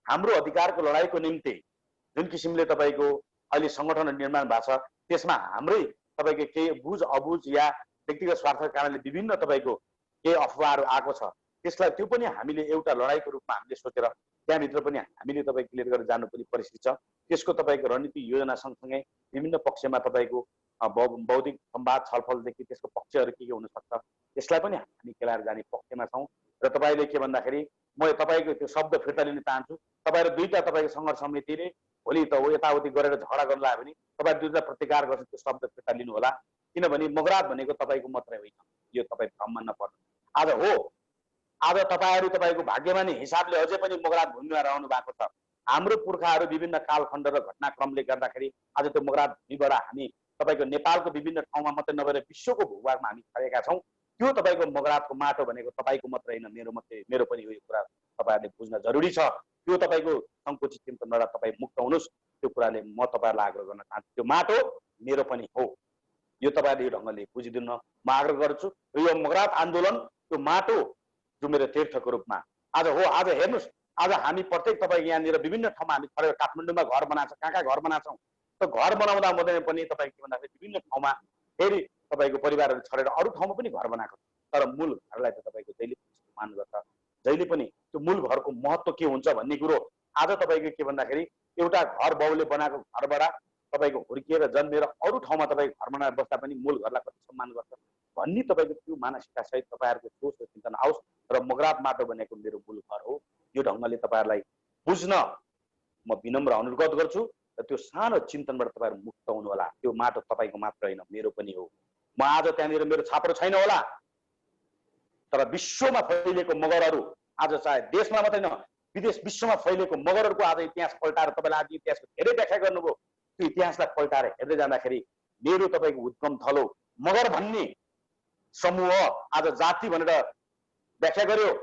हाम्रो अधिकारको लडाइँको निम्ति जुन किसिमले तपाईँको अहिले सङ्गठन निर्माण भएको छ त्यसमा हाम्रै तपाईँको केही बुझ अबुझ या व्यक्तिगत स्वार्थका कारणले विभिन्न तपाईँको केही अफवाहहरू आएको छ, त्यसलाई त्यो पनि हामीले एउटा लडाइँको रूपमा हामीले सोचेर त्यहाँभित्र पनि हामीले तपाईँ क्लियर गरेर जानुपर्ने परिस्थिति छ। त्यसको तपाईँको रणनीति योजना सँगसँगै विभिन्न पक्षमा तपाईँको बौद्धिक संवाद छलफलदेखि त्यसको पक्षहरू के हुनसक्छ त्यसलाई पनि हामी खेलाएर जाने पक्षमा छौँ। र तपाईँले के भन्दाखेरि म तपाईँको त्यो शब्द फिर्ता लिन चाहन्छु। तपाईँहरू दुईवटा तपाईँको सङ्घर्ष समितिले भोलि त यताउति गरेर झगडा गर्न लाग्यो भने तपाईँ दुईवटा प्रतिकार गर्छ, त्यो शब्द फिर्ता लिनु होला। किनभने मगरात भनेको तपाईँको मात्रै होइन, यो तपाईँ भ्रममा नपर्नु। आज तपाईँहरू तपाईँको भाग्यमानी हिसाबले अझै पनि मगरात भूमिमा रहनु भएको छ। हाम्रो पुर्खाहरू विभिन्न कालखण्ड र घटनाक्रमले गर्दाखेरि आज त्यो मगरात भूमिबाट हामी तपाईँको नेपालको विभिन्न ठाउँमा मात्रै नभएर विश्वको भूभागमा हामी छरेका छौँ। त्यो तपाईँको मगरातको माटो भनेको तपाईँको मात्रै होइन, मेरो पनि यो कुरा तपाईँहरूले बुझ्न जरुरी छ। त्यो तपाईँको सङ्कुचित चिन्तनबाट तपाईँ मुक्त हुनुहोस्, त्यो कुराले म तपाईँहरूलाई आग्रह गर्न चाहन्छु। त्यो माटो मेरो पनि हो, यो तपाईँहरूले यो ढङ्गले बुझिदिनु म आग्रह गर्छु। र यो मगरात आन्दोलन त्यो माटो जो मेरो तीर्थको रूपमा आज हेर्नुहोस्, आज हामी प्रत्येक तपाईँ यहाँनिर विभिन्न ठाउँमा हामी छरेर काठमाडौँमा घर बनाएको छ, कहाँ घर बनाएको छौँ, त घर बनाउँदा मात्रै पनि तपाईँ के भन्दाखेरि विभिन्न ठाउँमा फेरि तपाईँको परिवारहरू छरेर अरू ठाउँमा पनि घर बनाएको छ। तर मूल घरलाई त तपाईँको जहिले मान गर्छ, जहिले पनि त्यो मूल घरको महत्त्व के हुन्छ भन्ने कुरो आज तपाईँको के भन्दाखेरि एउटा घर बाउले बनाएको घरबाट तपाईँको हुर्किएर जन्मेर अरू ठाउँमा तपाईँ घर बनाएर बस्दा पनि मूल घरलाई कति सम्मान गर्छ भन्ने तपाईँको त्यो मानसिकता सहित तपाईँहरूको सोच र चिन्तन आओस्। र मगरात माटो भनेको मेरो मूल घर हो, यो ढङ्गले तपाईँहरूलाई बुझ्न म विनम्र अनुरोध गर्छु। र त्यो सानो चिन्तनबाट तपाईँहरू मुक्त हुनु होला। त्यो माटो तपाईँको मात्र होइन, मेरो पनि हो। म आज त्यहाँनिर मेरो छाप्रो छैन होला, तर विश्वमा फैलिएको मगरहरू आज चाहे देशमा मात्रै न विदेश विश्वमा फैलिएको मगरहरूको आज इतिहास पल्टाएर तपाईँले आज इतिहासको धेरै व्याख्या गर्नुभयो। त्यो इतिहासलाई पल्टाएर हेर्दै जाँदाखेरि मेरो तपाईँको उद्गम थलो मगर भन्ने समूह आज जाति भनेर व्याख्या गर्यो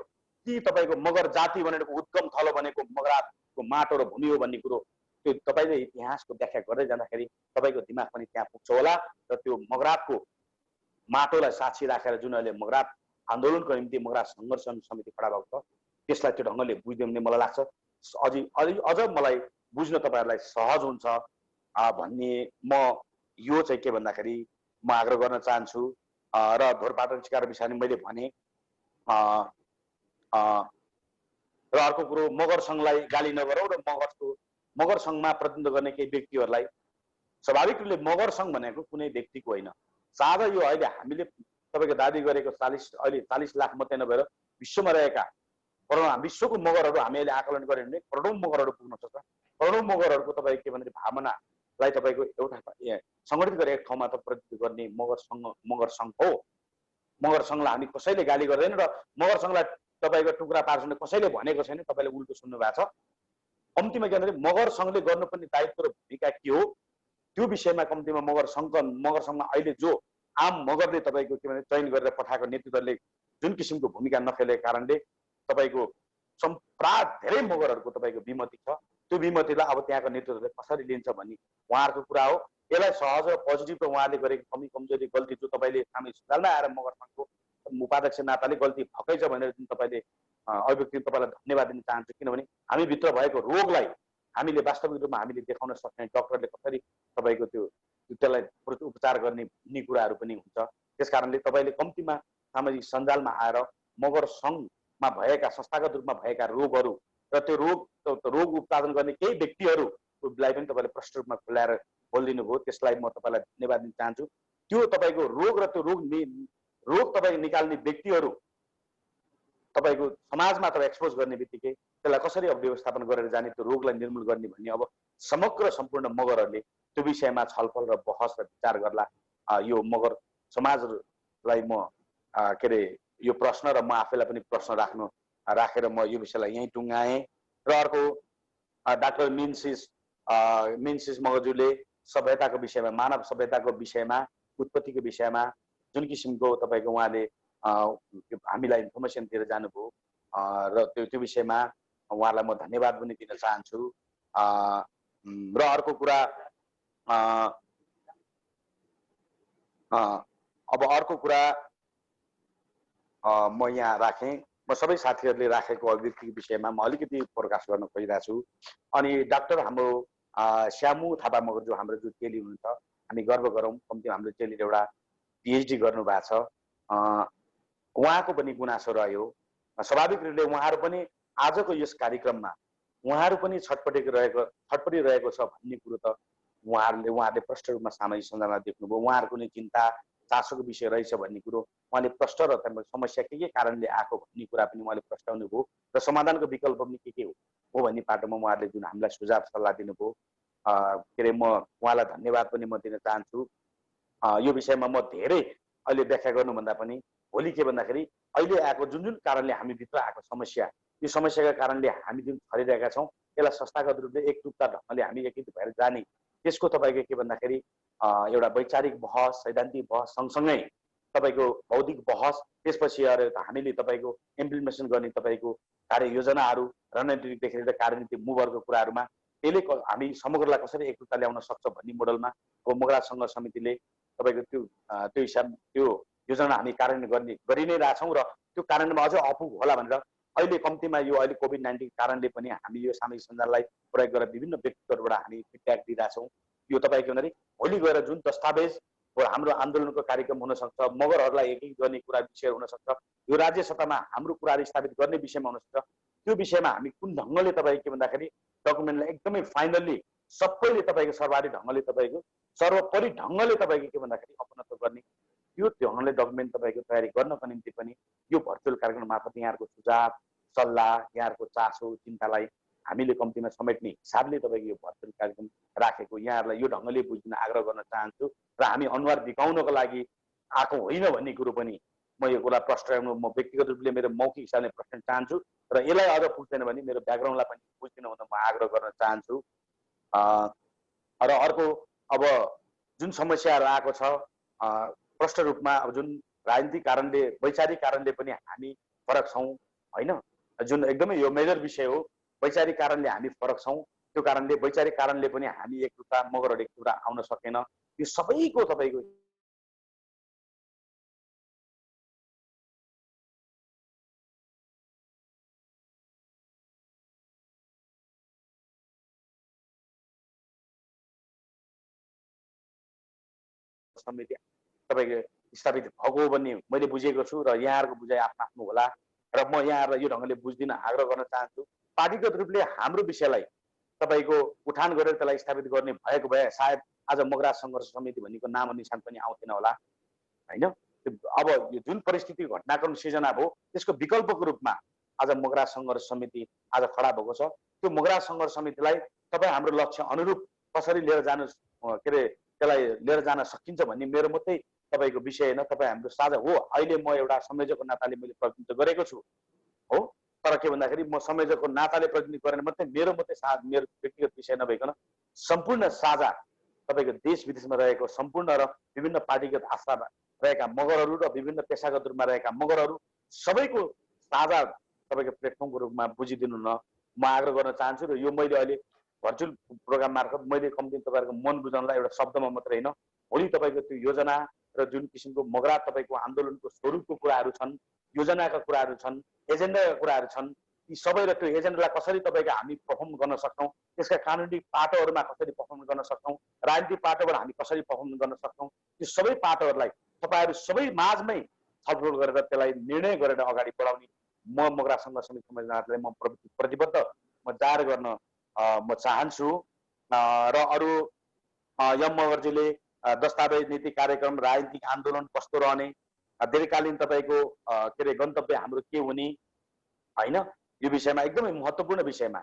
कि तपाईँको मगर जाति भनेको उद्गम थलो भनेको मगरातको माटो र भूमि हो भन्ने कुरो त्यो तपाईँले इतिहासको व्याख्या गर्दै जाँदाखेरि तपाईँको दिमाग पनि त्यहाँ पुग्छ होला र त्यो मगरातको माटोलाई साक्षी राखेर जुन अहिले मगरात आन्दोलनको निम्ति मगरात सङ्घर्ष समिति खडा भएको छ त्यसलाई त्यो ढङ्गले बुझ्दियो भने मलाई लाग्छ अझ मलाई बुझ्न तपाईँहरूलाई सहज हुन्छ भन्ने म यो चाहिँ के भन्दाखेरि म आग्रह गर्न चाहन्छु। र ढोरपाटन शिकार विषयमा मैले भने र अर्को कुरो मगर सङ्घलाई गाली नगरौँ र मगर सङ्घमा प्रतिनिधित्व गर्ने केही व्यक्तिहरूलाई स्वाभाविक रूपले मगर सङ्घ भनेको कुनै व्यक्तिको होइन। साझा यो अहिले हामीले तपाईँको दाबी गरेको 40 लाख मात्रै नभएर विश्वमा रहेका विश्वको मगरहरू हामी अहिले आकलन गऱ्यौँ भने करोडौँ मगरहरू पुग्न सक्छ। करोडौँ मगरहरूको तपाईँ के भने भावनालाई तपाईँको एउटा सङ्गठित गरेर एक ठाउँमा त प्रतिनिधित्व गर्ने मगर सङ्घ हो। मगर सङ्घलाई हामी कसैले गाली गर्दैन र मगर सङ्घलाई तपाईँको टुक्रा पार्छन् कसैले भनेको छैन, तपाईँले उल्टो सुन्नु भएको छ। कम्तीमा के भन्दाखेरि मगर सङ्घले गर्नुपर्ने दायित्व र भूमिका के हो त्यो विषयमा कम्तीमा मगर सङ्घमा अहिले जो आम मगरले तपाईँको के भने चयन गरेर पठाएको नेतृत्वले जुन किसिमको भूमिका नखेलेको कारणले तपाईँको धेरै मगरहरूको तपाईँको विमति छ। त्यो विमतिलाई अब त्यहाँको नेतृत्वले कसरी लिन्छ भन्ने उहाँहरूको कुरा हो। यसलाई सहज र पोजिटिभ र उहाँले गरेको कमी कमजोरी गल्ती जो तपाईँले सामूहिक सञ्जालमा आएर मगर सङ्घको उपाध्यक्ष नाताले गल्ती भएकै छ भनेर जुन तपाईँले अभिव्यक्ति तपाईँलाई धन्यवाद दिन चाहन्छु। किनभने हामीभित्र भएको रोगलाई हामीले वास्तविक रूपमा हामीले देखाउन सक्ने डक्टरले कसरी तपाईँको त्यसलाई उपचार गर्ने भन्ने कुराहरू पनि हुन्छ। त्यस कारणले तपाईँले कम्तीमा सामाजिक सञ्जालमा आएर मगर सङ्घमा भएका संस्थागत रूपमा भएका रोगहरू र त्यो रोग उत्पादन गर्ने केही व्यक्तिहरूलाई पनि तपाईँले प्रष्ट रूपमा खुलाएर बोलिदिनु भयो, त्यसलाई म तपाईँलाई धन्यवाद दिन चाहन्छु। त्यो तपाईँको रोग र त्यो रोग तपाईँको निकाल्ने व्यक्तिहरू तपाईँको समाजमा तपाईँ एक्सपोज गर्ने बित्तिकै त्यसलाई कसरी अब व्यवस्थापन गरेर जाने, त्यो रोगलाई निर्मूल गर्ने भन्ने अब समग्र सम्पूर्ण मगरहरूले त्यो विषयमा छलफल र बहस र विचार गर्ला। यो मगर समाजलाई म के अरे यो प्रश्न र म आफैलाई पनि प्रश्न राखेर म यो विषयलाई यहीँ टुङ्गाएँ। र अर्को डाक्टर मिन्सिस मगरज्यूले सभ्यताको विषयमा मानव सभ्यताको विषयमा उत्पत्तिको विषयमा जुन किसिमको तपाईँको उहाँले हामीलाई इन्फर्मेसन दिएर जानुभयो र त्यो विषयमा उहाँलाई म धन्यवाद पनि दिन चाहन्छु। र अर्को कुरा अब अर्को कुरा म यहाँ राखेँ, म सबै साथीहरूले राखेको अभिव्यक्तिको विषयमा म अलिकति प्रकाश गर्न खोजिरहेको छु। अनि डाक्टर हाम्रो श्यामु थापा मगर हाम्रो जो चेली हुनुहुन्छ, हामी गर्व गरौँ कम्ती हाम्रो चेलीले एउटा PhD गर्नुभएको छ। उहाँको पनि गुनासो रह्यो। स्वाभाविक रूपले उहाँहरू पनि आजको यस कार्यक्रममा उहाँहरू पनि छटपटिरहेको छ भन्ने कुरो त उहाँहरूले प्रष्ट रूपमा सामाजिक सञ्जालमा देख्नुभयो। उहाँहरूको नै चिन्ता चासोको विषय रहेछ भन्ने कुरो उहाँले प्रष्ट र समस्या के कारणले आएको भन्ने कुरा पनि उहाँले प्रस्ताउनु भयो र समाधानको विकल्प पनि के हो भन्ने पाटोमा उहाँहरूले जुन हामीलाई सुझाव सल्लाह दिनुभयो, के अरे म उहाँलाई धन्यवाद पनि म दिन चाहन्छु। यो विषयमा म धेरै अहिले व्याख्या गर्नुभन्दा पनि भोलि के भन्दाखेरि अहिले आएको जुन कारणले हामीभित्र आएको समस्या, यो समस्याका कारणले हामी जुन छरिरहेका छौँ यसलाई संस्थागत रूपले एकरूपता ढङ्गले हामी एकीकृत भएर जाने, त्यसको तपाईँको के भन्दाखेरि एउटा वैचारिक बहस, सैद्धान्तिक बहस सँगसँगै तपाईँको बौद्धिक बहस, त्यसपछि हामीले तपाईँको इम्प्लिमेन्टेसन गर्ने तपाईँको कार्ययोजनाहरू रणनीतिदेखि लिएर कार्यनीति मुभरको कुराहरूमा त्यसले हामी समग्रलाई कसरी एकरूपता ल्याउन सक्छ भन्ने मोडलमा मगरात सङ्घर्ष समितिले तपाईँको त्यो हिसाब त्यो योजना हामी कार्यान्वयन गरि नै रहेछौँ र त्यो कार्यान्वयनमा अझ अपुग होला भनेर अहिले कम्तीमा यो अहिले कोभिड-19 कारणले पनि हामी यो सामाजिक सञ्जाललाई प्रयोग गरेर विभिन्न व्यक्तित्वहरूबाट हामी फिडब्याक दिइरहेछौँ। यो तपाईँको भन्दाखेरि भोलि गएर जुन दस्तावेज हाम्रो आन्दोलनको कार्यक्रम हुनसक्छ, मगरहरूलाई एकीकृत गर्ने कुरा विषय हुनसक्छ, यो राज्य सत्तामा हाम्रो कुराहरू स्थापित गर्ने विषयमा हुनसक्छ, त्यो विषयमा हामी कुन ढङ्गले तपाईँ के भन्दाखेरि डकुमेन्टलाई एकदमै फाइनल्ली सबैले तपाईँको सर्वाधिक ढङ्गले तपाईँको सर्वोपरि ढङ्गले तपाईँको के भन्दाखेरि अपनत्व गर्ने यो ढङ्गले डकुमेन्ट तपाईँको तयारी गर्नको निम्ति पनि यो भर्चुअल कार्यक्रम मार्फत यहाँहरूको सुझाव सल्लाह, यहाँहरूको चासो चिन्तालाई हामीले कम्तीमा समेट्ने हिसाबले तपाईँको यो भर्चुअल कार्यक्रम राखेको यहाँहरूलाई यो ढङ्गले बुझ्न आग्रह गर्न चाहन्छु। र हामी अनुहार बिकाउनको लागि आएको होइन भन्ने कुरो पनि म यो कुरा प्रश्न राख्नु म व्यक्तिगत रूपले मेरो मौखिक हिसाबले प्रश्न चाहन्छु र यसलाई अझ पुग्दैन भने मेरो ब्याकग्राउन्डलाई पनि बुझिदिनु हुन म आग्रह गर्न चाहन्छु। र अर्को अब जुन समस्याहरू आएको छ प्रष्ट रूपमा अब जुन राजनीतिक कारणले वैचारिक कारणले पनि हामी फरक छौँ होइन, जुन एकदमै यो मेजर विषय हो। वैचारिक कारणले हामी फरक छौँ, त्यो कारणले वैचारिक कारणले पनि हामी एकता मगरहरू एकता आउन सकेन। यो सबैको तपाईँको समिति तपाईँको स्थापित भएको भन्ने मैले बुझेको छु र यहाँहरूको बुझाइ आफ्नो आफ्नो होला र म यहाँहरूलाई यो ढङ्गले बुझ्दिन आग्रह गर्न चाहन्छु। पार्टीगत रूपले हाम्रो विषयलाई तपाईँको उठान गरेर त्यसलाई स्थापित गर्ने भएको भए सायद आज मगरा सङ्घर्ष समिति भन्नेको नाम निशान पनि आउँथेन होला होइन। अब यो जुन परिस्थिति घटनाक्रम सिर्जना भयो त्यसको विकल्पको रूपमा आज मगरा सङ्घर्ष समिति आज खडा भएको छ। त्यो मगरा सङ्घर्ष समितिलाई तपाईँ हाम्रो लक्ष्य अनुरूप कसरी लिएर जानु के अरे त्यसलाई लिएर जान सकिन्छ भन्ने मेरो मात्रै तपाईँको विषय होइन, तपाईँ हाम्रो साझा हो। अहिले म एउटा संयोजकको नाताले मैले प्रतिनिधित्व गरेको छु हो, तर के भन्दाखेरि म संयोजकको नाताले प्रतिनिधित्व गरेर मात्रै मेरो मेरो व्यक्तिगत विषय नभइकन सम्पूर्ण साझा तपाईँको देश विदेशमा रहेको सम्पूर्ण र विभिन्न पार्टीगत आस्था रहेका मगरहरू र विभिन्न पेसागत रूपमा रहेका मगरहरू सबैको साझा तपाईँको प्लेटफर्मको रूपमा बुझिदिनु न म आग्रह गर्न चाहन्छु। र यो मैले अहिले भर्चुअल प्रोग्राम मार्फत मैले कम्ती तपाईँहरूको मन बुझाउनलाई एउटा शब्दमा मात्रै होइन, भोलि तपाईँको त्यो योजना र जुन किसिमको मगरा तपाईँको आन्दोलनको स्वरूपको कुराहरू छन्, योजनाका कुराहरू छन्, एजेन्डाका कुराहरू छन्, यी सबै र त्यो एजेन्डालाई कसरी तपाईँको हामी पर्फर्म गर्न सक्छौँ, त्यसका कानुनी पाटोहरूमा कसरी पर्फर्म गर्न सक्छौँ, राजनीतिक पाटोबाट हामी कसरी पर्फर्म गर्न सक्छौँ, त्यो सबै पाटोहरूलाई तपाईँहरू सबै माझमै छलफल गरेर त्यसलाई निर्णय गरेर अगाडि बढाउने म मगरा सङ्घर्ष समिति संयोजनालाई म प्रतिबद्ध म जाहेर गर्न म चाहन्छु। र अरू यम मगरजीले दस्तावेज नीति कार्यक्रम राजनीतिक आन्दोलन कस्तो रहने, दीर्घकालीन तपाईँको के अरे गन्तव्य हाम्रो के हुने होइन, यो विषयमा एकदमै महत्त्वपूर्ण विषयमा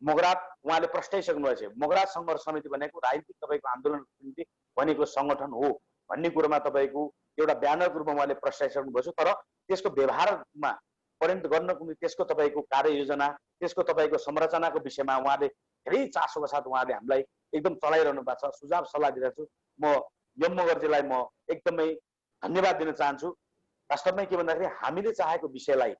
मगरात उहाँले प्रश्नाइसक्नु भएको छ। मगरात सङ्घर्ष समिति भनेको राजनीतिक तपाईँको आन्दोलनको निम्ति भनेको सङ्गठन हो भन्ने कुरोमा तपाईँको एउटा ब्यानरको रूपमा उहाँले प्रश्नाइसक्नु भएको छ, तर त्यसको व्यवहारमा परिणत गर्नको निम्ति त्यसको तपाईँको कार्ययोजना त्यसको तपाईँको संरचनाको विषयमा उहाँले धेरै चासोका साथ उहाँले हामीलाई एकदम चलाइरहनु भएको छ, सुझाव सल्लाह दिइरहेको छु। म यम मगरजीलाई म एकदमै धन्यवाद दिन चाहन्छु। वास्तवमै के भन्दाखेरि हामीले चाहेको विषयलाई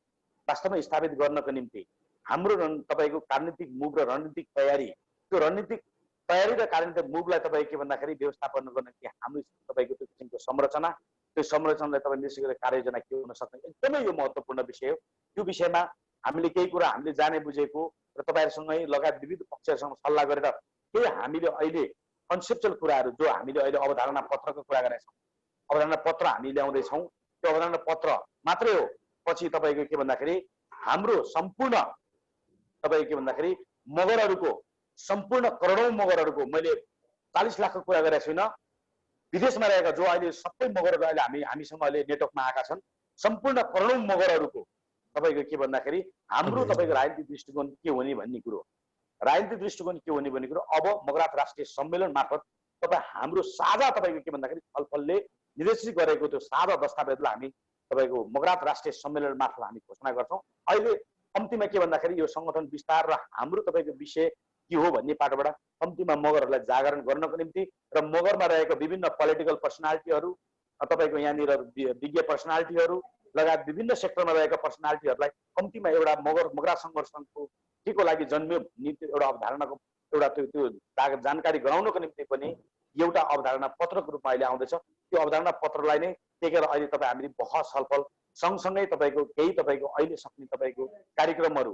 वास्तवमै स्थापित गर्नको निम्ति हाम्रो तपाईँको राजनीतिक मुभ र रणनीतिक तयारी, त्यो रणनीतिक तयारी र राजनीतिक मुभलाई तपाईँ के भन्दाखेरि व्यवस्थापन गर्नको निम्ति हाम्रो तपाईँको त्यो किसिमको संरचना, त्यो संरचनालाई तपाईँ निश्चित गरेर कार्ययोजना के हुन सक्ने एकदमै यो महत्त्वपूर्ण विषय हो। त्यो विषयमा हामीले केही कुरा हामीले जाने बुझेको र तपाईँहरूसँगै लगायत विविध पक्षहरूसँग सल्लाह गरेर केही हामीले अहिले कन्सेप्चुअल कुराहरू जो हामीले अहिले अवधारणा पत्रको कुरा गरेका छौँ, अवधारणा पत्र हामी ल्याउँदैछौँ, त्यो अवधारणा पत्र मात्रै हो। पछि तपाईँको के भन्दाखेरि हाम्रो सम्पूर्ण तपाईँको के भन्दाखेरि मगरहरूको सम्पूर्ण करोडौँ मगरहरूको मैले 40 लाखको कुरा गरेको छुइनँ, विदेशमा रहेका जो अहिले सबै मगरहरू अहिले हामीसँग अहिले नेटवर्कमा आएका छन्, सम्पूर्ण करोडौँ मगरहरूको तपाईँको के भन्दाखेरि हाम्रो तपाईँको राजनीतिक दृष्टिकोण के हुने भन्ने कुरो, राजनीतिक दृष्टिकोण के हुने भन्ने कुरो अब मगरात राष्ट्रिय सम्मेलन मार्फत तपाईँ हाम्रो साझा तपाईँको के भन्दाखेरि छलफलले निर्देशित गरेको त्यो साझा दस्तावेजलाई हामी तपाईँको मगरात राष्ट्रिय सम्मेलन मार्फत हामी घोषणा गर्छौँ। अहिले कम्तीमा के भन्दाखेरि यो सङ्गठन विस्तार र हाम्रो तपाईँको विषय के हो भन्ने पाटोबाट कम्तीमा मगरहरूलाई जागरण गर्नको निम्ति र मगरमा रहेको विभिन्न पोलिटिकल पर्सनालिटीहरू तपाईँको यहाँनिर विज्ञ पर्सनालिटीहरू लगायत विभिन्न सेक्टरमा रहेका पर्सनालिटीहरूलाई कम्तीमा एउटा मगरा सङ्घर्ष सङ्घको केको लागि जन्मियो नीति एउटा अवधारणाको एउटा त्यो जानकारी गराउनको निम्ति पनि एउटा अवधारणा पत्रको रूपमा अहिले आउँदैछ। त्यो अवधारणा पत्रलाई नै टेकेर अहिले तपाईँ हामीले बहस छलफल सँगसँगै तपाईँको केही तपाईँको अहिले सक्ने तपाईँको कार्यक्रमहरू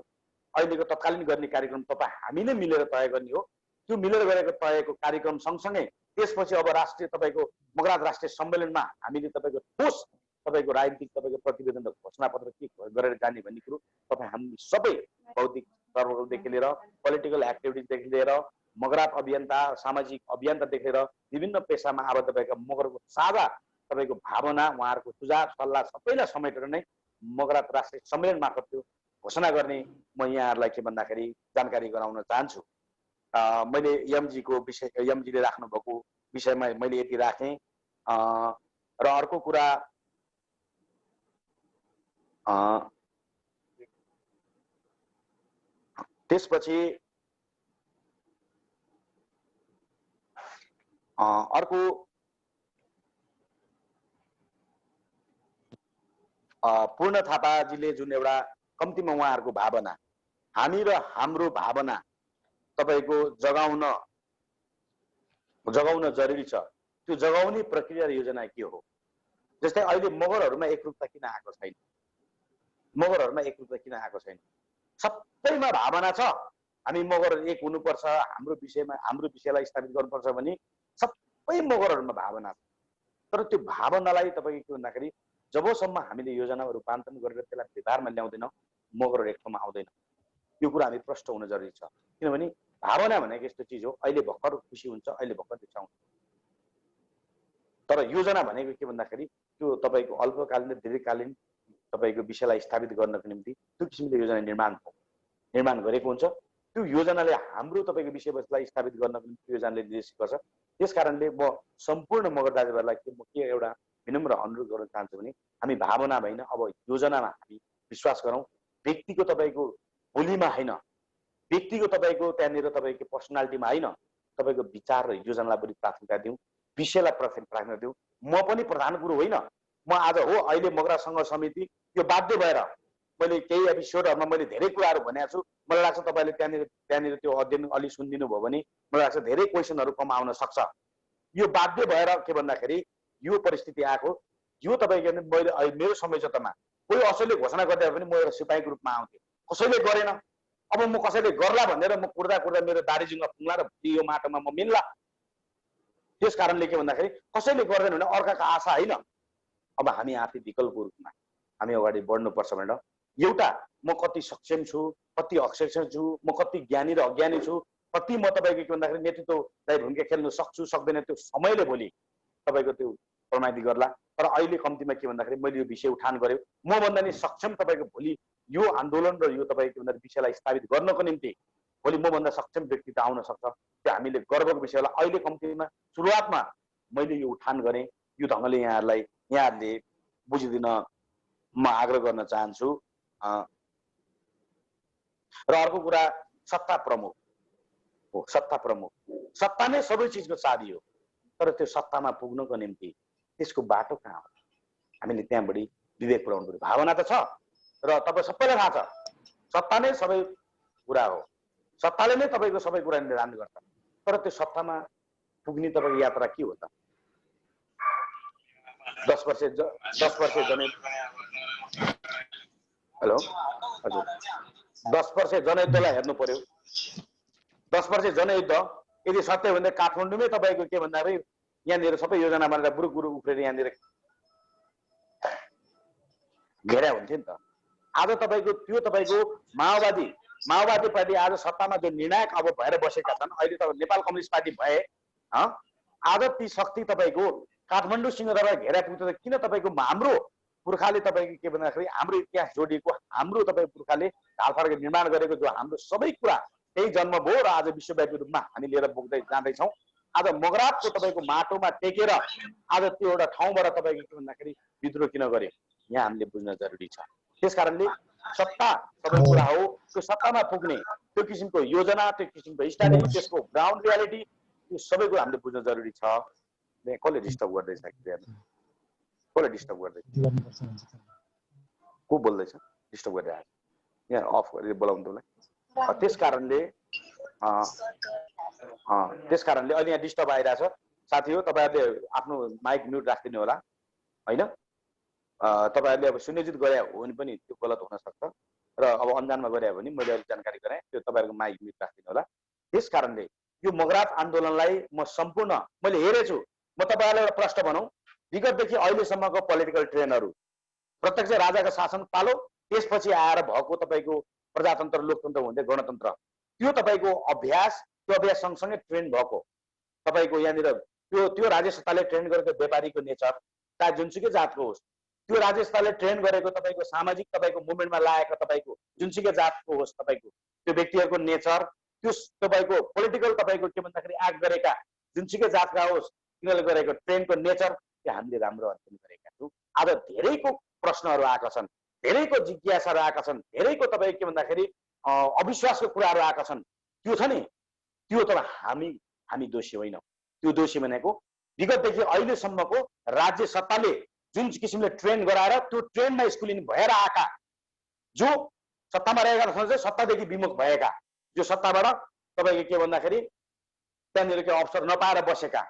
अहिलेको तत्कालीन गर्ने कार्यक्रम तपाईँ हामी नै मिलेर तय गर्ने हो। त्यो मिलेर गरेको तयको कार्यक्रम सँगसँगै त्यसपछि अब राष्ट्रिय तपाईँको मगरात राष्ट्रिय सम्मेलनमा हामीले तपाईँको ठोस तपाईँको राजनीतिक तपाईँको प्रतिवेदन र घोषणापत्र के गरेर जाने भन्ने कुरो तपाईँ हामी सबै भौतिक सर्वदेखि लिएर पोलिटिकल एक्टिभिटिजदेखि लिएर मगरात अभियन्ता सामाजिक अभियन्तादेखि लिएर विभिन्न पेसामा आबद्ध भएका मगरको साझा तपाईँको भावना उहाँहरूको सुझाव सल्लाह सबैलाई समेटेर नै मगरात राष्ट्रिय सम्मेलन मार्फत त्यो घोषणा गर्ने म यहाँहरूलाई के भन्दाखेरि जानकारी गराउन चाहन्छु। मैले यमजीको विषय यमजीले राख्नु भएको विषयमा मैले यति राखेँ। र अर्को कुरा त्यसपछि अर्को पूर्ण थापाजीले जुन एउटा कम्तीमा उहाँहरूको भावना, हामी र हाम्रो भावना तपाईको जगाउन जरुरी छ, त्यो जगाउने प्रक्रिया र योजना के हो? जस्तै अहिले मगरहरुमा एकरूपता किन आएको छैन? मगरहरुमा एकरूपता किन आएको छैन? सबैमा भावना छ, हामी मगर एक हुनुपर्छ, हाम्रो विषयलाई स्थापित गर्नुपर्छ भने सबै मगरहरुमा भावना छ। तर त्यो भावनालाई तपाईको के भन्दाखेरि जबसम्म हामीले योजनामा रूपान्तरण गरेर त्यसलाई व्यवहारमा ल्याउँदैनौँ, मगरहरु एक ठाउँमा आउँदैन। यो कुरा हामी प्रष्ट हुन जरुरी छ। किनभने भावना भनेको यस्तो चीज हो, अहिले भर्खर खुसी हुन्छ, अहिले भर्खर रिसाउँछ। तर योजना भनेको के भन्दाखेरि त्यो तपाईको अल्पकालीन र दीर्घकालीन तपाईको विषयलाई स्थापित गर्नको निम्ति त्यो किसिमले योजना निर्माण गरेको हुन्छ। त्यो योजनाले हाम्रो तपाईको विषयवस्तुलाई स्थापित गर्नको निम्ति योजनाले निर्देशित गर्छ। त्यसकारणले म सम्पूर्ण मगर दाजुभाइलाई म के एउटा विनम्र अनुरोध गर्न चाहन्छु भने हामी भावना भएन, अब योजनामा हामी विश्वास गरौँ। व्यक्तिको तपाईको बोलीमा हैन, व्यक्तिको तपाईको त्यहाँनिर तपाईको पर्सनालिटीमा हैन, तपाईको विचार र योजनालाई बढी प्राथमिकता दिउँ, विषयलाई प्राथमिकता दिउँ। म पनि प्रधान गुरु होइन, म आज हो अहिले मगरा संघ समिति यो बाध्य भएर मैले केही एपिसोडहरुमा मैले धेरै कुराहरू भनेको छु। मलाई लाग्छ तपाईले त्यहाँनिर त्यो अध्ययन अलि सुनिदिनु भयो भने मलाई लाग्छ धेरै क्वेशनहरु कम आउन सक्छ। यो बाध्य भएर के भन्दाखेरि यो परिस्थिति आएको, यो तपाईको मैले मेरो संयोजकतामा कोही असैले घोषणा गर्दा पनि म एउटा सिपाहीको रूपमा आउँथे, कसैले गरेन। अब म कसैले गर्ला भनेर म कुर्दा मेरो दाढी जुङ्गा फुङ्ला र यो माटोमा म मिल्ला। त्यस कारणले के भन्दाखेरि कसैले गर्दैन भने अर्काको आशा हैन। अब हामी आफै विकल्पको रूपमा हामी अगाडि बढ्नुपर्छ भनेर एउटा म कति सक्षम छु, कति अक्षम छु, म कति ज्ञानी र अज्ञानी छु, कति म तपाईको के भन्दाखेरि नेतृत्वलाई भूमिका खेल्न सक्छु सक्दैन त्यो समयले भोलि तपाईको त्यो प्रमाणित गर्ला। तर अहिले कम्तीमा के भन्दाखेरि मैले यो विषय उठान गर्यो, म भन्दा नि सक्षम तपाईको भोलि यो आन्दोलन र यो तपाईको के भन्दाखेरि विषयलाई स्थापित गर्नको निम्ति भोलि म भन्दा सक्षम व्यक्ति त आउन सक्छ। त्यो हामीले गर्वको विषयलाई अहिले कम्तीमा सुरुवातमा मैले यो उठान गरेँ। यो ढंगले यहाँहरूले बुझिदिन म आग्रह गर्न चाहन्छु। र अर्को कुरा सत्ता प्रमुख हो। सत्ता नै सबै चीजको चाबी हो। तर त्यो सत्तामा पुग्नको निम्ति त्यसको बाटो कहाँ हो? हामीले त्यहाँ बढी विवेक पुर्याउनु पर्यो। भावना त छ र तपाईँ सबैलाई थाहा छ सत्ता नै सबै कुरा हो, सत्ताले नै तपाईको सबै कुरा निर्धारण गर्छ। तर त्यो सत्तामा पुग्ने तपाईको यात्रा के हो त? 10 वर्ष जनयुद्ध, हेलो हजुर, 10 वर्ष जनयुद्धलाई हेर्नु पर्यो। 10 वर्ष जनयुद्ध यदि सत्य भन्दा काठमाडौँमै तपाईको के भन्दाखेरि यहाँनिर सबै योजना बनाएर बुरुक उफ्रेर यहाँनिर घेरा हुन्थ्यो नि त। आज तपाईको त्यो तपाईको माओवादी पार्टी आज सत्तामा जो निर्णायक अब भएर बसेका छन्, अहिले त नेपाल कम्युनिस्ट पार्टी भए, आज ती शक्ति तपाईको काठमाडौँसँग तपाईँ घेरा पुग्छ। किन तपाईको हाम्रो पुर्खाले तपाईको के भन्दाखेरि हाम्रो इतिहास जोडिएको, हाम्रो तपाईको पुर्खाले ढालफाडको निर्माण गरेको जो हाम्रो सबै कुरा त्यही जन्म भयो र आज विश्वव्यापी रूपमा हामी लिएर बोक्दै जाँदैछौँ। आज मगरातको तपाईको माटोमा टेकेर आज त्यो एउटा ठाउँबाट तपाईको के भन्दाखेरि विद्रोह किन गरे, यहाँ हामीले बुझ्न जरुरी छ। त्यसकारणले सत्ता सबै कुरा हो, त्यो सत्तामा पुग्ने त्यो किसिमको योजना, त्यो किसिमको स्ट्राटेजी, त्यसको ग्राउन्ड रियालिटी, यो सबै कुरा हामीले बुझ्न जरुरी छ। कसले डिस्टर्ब गर्दैछ? कसले डिस्टर्ब गर्दैछ? को बोल्दैछ? डिस्टर्ब गरिरहेको छ, यहाँ अफ गरेर बोलाउनु त्यसलाई। त्यसकारणले अहिले यहाँ डिस्टर्ब आइरहेछ। साथी हो, तपाईहरुले आफ्नो माइक म्युट राख्दिनु होला हैन। तपाईहरुले अब सुनियोजित गरे हो भने पनि त्यो गलत हुन सक्छ र अब अनजानमा गरे हो भने मैले अहिले जानकारी गराएँ, त्यो तपाईहरुको माइक म्युट राख्दिनु होला। त्यसकारणले यो मगरात आन्दोलनलाई म सम्पूर्ण मैले हेरेछु। म तपाईहरुलाई एउटा प्रश्न भनौं, विगतदेखि अहिलेसम्मको पोलिटिकल ट्रेन्डहरु प्रत्यक्ष राजाको शासन पालो, त्यसपछि आएर भएको तपाईको प्रजातन्त्र लोकतन्त्र हुँदै गणतन्त्र, त्यो तपाईको अभ्यास, त्यो अभ्यास सँगसँगै ट्रेन भएको तपाईको यहाँनिर त्यो राज्य सत्ताले ट्रेन गरेको व्यापारीको नेचर, चाहे जुनसुकै जातको होस्, त्यो राज्य सत्ताले ट्रेन गरेको तपाईको सामाजिक तपाईको मुभमेन्टमा लागेको तपाईको जुनसुकै जातको होस्, तपाईको त्यो व्यक्तिहरुको नेचर, त्यो तपाईको पोलिटिकल तपाईको के भन्दाखेरि एक्ट गरेका जुनसुकै जातका होस्, तिनीहरूले गरेको ट्रेनको नेचर, त्यो हामीले राम्रो अध्ययन गरेका छौँ। आज धेरैको प्रश्नहरू आएका छन्। धेरैको जिज्ञासाहरू आएका छन्, धेरैको तपाईँ के भन्दाखेरि अविश्वासको कुराहरू आएका छन्। त्यो छ नि, त्यो त हामी दोषी होइनौँ। त्यो दोषी भनेको विगतदेखि अहिलेसम्मको राज्य सत्ताले जुन किसिमले ट्रेन गराएर त्यो ट्रेनमा स्कुलिङ भएर आएका जो सत्तामा रहेका छन्, चाहिँ सत्तादेखि विमुख भएका, जो सत्ताबाट तपाईँको के भन्दाखेरि त्यहाँनिर के अवसर नपाएर बसेका,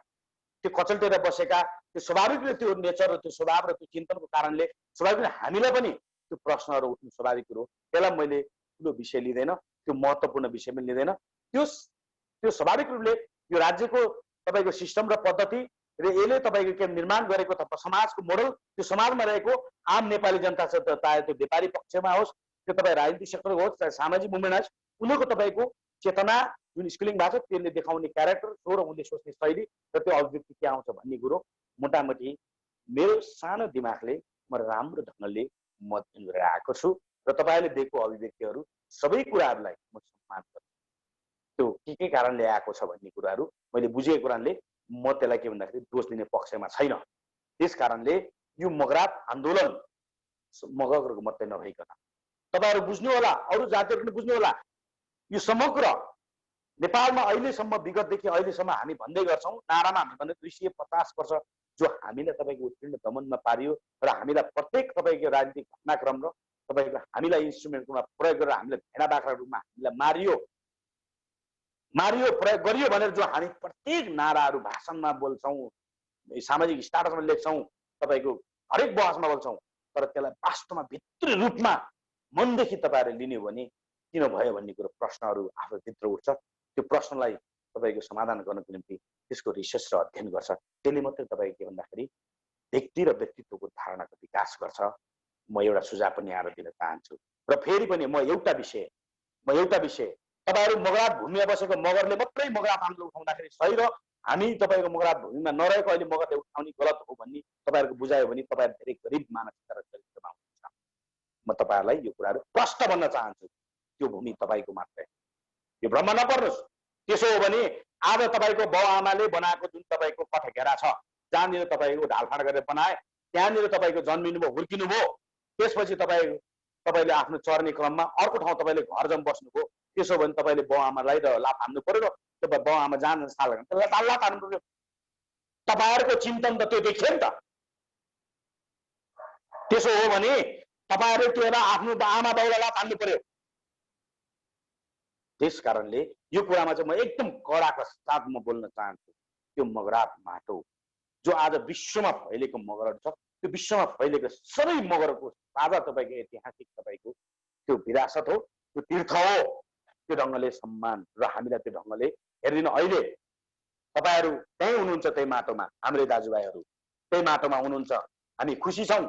त्यो कचल्टेर बसेका, त्यो स्वाभाविक त्यो नेचर र त्यो स्वभाव र त्यो चिन्तनको कारणले स्वाभाविक हामीलाई पनि त्यो प्रश्नहरू उठ्नु स्वाभाविक कुरो। त्यसलाई मैले ठुलो विषय लिँदैन, त्यो महत्त्वपूर्ण विषय पनि लिँदैन। त्यो स्वाभाविक रूपले यो राज्यको तपाईँको सिस्टम र पद्धति र यसले तपाईँको के निर्माण गरेको समाजको मोडल, त्यो समाजमा रहेको आम नेपाली जनता छ, चाहे त्यो व्यापारी पक्षमा होस्, त्यो तपाईँ राजनीतिक सेक्टर होस्, चाहे सामाजिक मुभमेन्ट होस्, उनीहरूको तपाईँको चेतना जुन स्कुलिङ भएको छ त्यसले देखाउने क्यारेक्टर सो र उनले सोच्ने शैली र त्यो अभिव्यक्ति के आउँछ भन्ने कुरो मोटामोटी मेरो सानो दिमागले म राम्रो ढङ्गले म अध्ययन गरेर आएको छु र तपाईँहरूले दिएको अभिव्यक्तिहरू सबै कुराहरूलाई म सम्मान गर्छु। त्यो के कारणले आएको छ भन्ने कुराहरू मैले बुझेको कारणले म त्यसलाई के भन्दाखेरि दोष दिने पक्षमा छैन। त्यस कारणले यो मगरात आन्दोलन मगरको मात्रै नभइकन तपाईँहरू बुझ्नु होला, अरू जातिहरू पनि बुझ्नु होला, यो समग्र नेपालमा अहिलेसम्म विगतदेखि अहिलेसम्म हामी भन्दै गर्छौँ, नारामा हामी भन्दै 250 वर्ष जो हामीलाई तपाईँको उत्पीडन दमनमा पारियो र हामीलाई प्रत्येक तपाईँको राजनीतिक घटनाक्रम र तपाईँको हामीलाई इन्स्ट्रुमेन्टमा प्रयोग गरेर हामीलाई भेडा बाख्रा रूपमा हामीलाई मारियो प्रयोग गरियो भनेर जो हामी प्रत्येक नाराहरू भाषणमा बोल्छौँ, सामाजिक स्टाटसमा लेख्छौँ, तपाईँको हरेक बहसमा बोल्छौँ, तर त्यसलाई वास्तवमा भित्री रूपमा मनदेखि तपाईँहरूले लिने हो भने किन भयो भन्ने कुरो प्रश्नहरू आफ्नो भित्र उठ्छ। त्यो प्रश्नलाई तपाईँको समाधान गर्नको निम्ति त्यसको रिसर्च र अध्ययन गर्छ। त्यसले मात्रै तपाईँ के भन्दाखेरि व्यक्ति र व्यक्तित्वको धारणाको विकास गर्छ। म एउटा सुझाव पनि यहाँ दिन चाहन्छु। र फेरि पनि म एउटा विषय तपाईँहरू मगरात भूमिमा बसेको मगरले मात्रै मगरात आन्दोलन उठाउँदाखेरि सही र हामी तपाईँको मगरात भूमिमा नरहेको अहिले मगरले उठाउने गलत हो भन्ने तपाईँहरूको बुझायो भने तपाईँहरू धेरै गरिब मानसिकता र चरित्रमा हुनुहुन्छ। म तपाईँहरूलाई यो कुराहरू प्रष्ट भन्न चाहन्छु, त्यो भूमि तपाईँको मात्रै, यो भ्रम नपर्नुहोस्। त्यसो हो भने आज तपाईँको बाउ आमाले बनाएको जुन तपाईँको कठघेरा छ, जहाँनिर तपाईँको ढालफाड गरेर बनाए, त्यहाँनिर तपाईँको जन्मिनुभयो, हुर्किनुभयो, त्यसपछि तपाईँले आफ्नो चर्ने क्रममा अर्को ठाउँ तपाईँले घर जम बस्नुभयो। त्यसो भने तपाईँले बाउ आमालाई र लात हान्नु पर्यो र तपाईँ बाउ आमा जान साल लात हान्नु पर्यो। तपाईँहरूको चिन्तन त त्यो देखियो नि त। त्यसो हो भने तपाईँहरूले त्यो आफ्नो आमा बाउलाई लात हान्नु पर्यो। त्यस कारणले यो कुरामा चाहिँ म एकदम कडाका साथ म बोल्न चाहन्छु। त्यो मगरात माटो जो आज विश्वमा फैलेको मगरहरू छ, त्यो विश्वमा फैलेको सबै मगरको साझा तपाईँको ऐतिहासिक तपाईँको त्यो विरासत हो, त्यो तीर्थ हो। त्यो ढङ्गले सम्मान र हामीलाई त्यो ढङ्गले हेरिदिनु। अहिले तपाईँहरू त्यहीँ हुनुहुन्छ, त्यही माटोमा, हाम्रै दाजुभाइहरू त्यही माटोमा हुनुहुन्छ। हामी खुसी छौँ।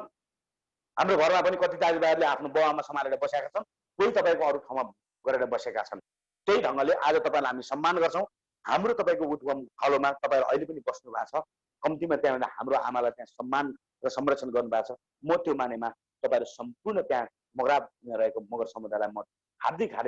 हाम्रो घरमा पनि कति दाजुभाइहरूले आफ्नो बाउ आमा सम्हालेर बसेका छन्, कोही तपाईँको अरू ठाउँमा गरेर बसेका छन्। त्यही ढङ्गले आज तपाईँलाई हामी सम्मान गर्छौँ। हाम्रो तपाईँको उद्गम थलोमा तपाईँहरू अहिले पनि बस्नु भएको छ। कम्तीमा त्यहाँ हाम्रो आमालाई त्यहाँ सम्मान र संरक्षण गर्नुभएको छ। म त्यो मानेमा तपाईँहरू सम्पूर्ण त्यहाँ मगरातमा रहेको मगर समुदायलाई म हार्दिक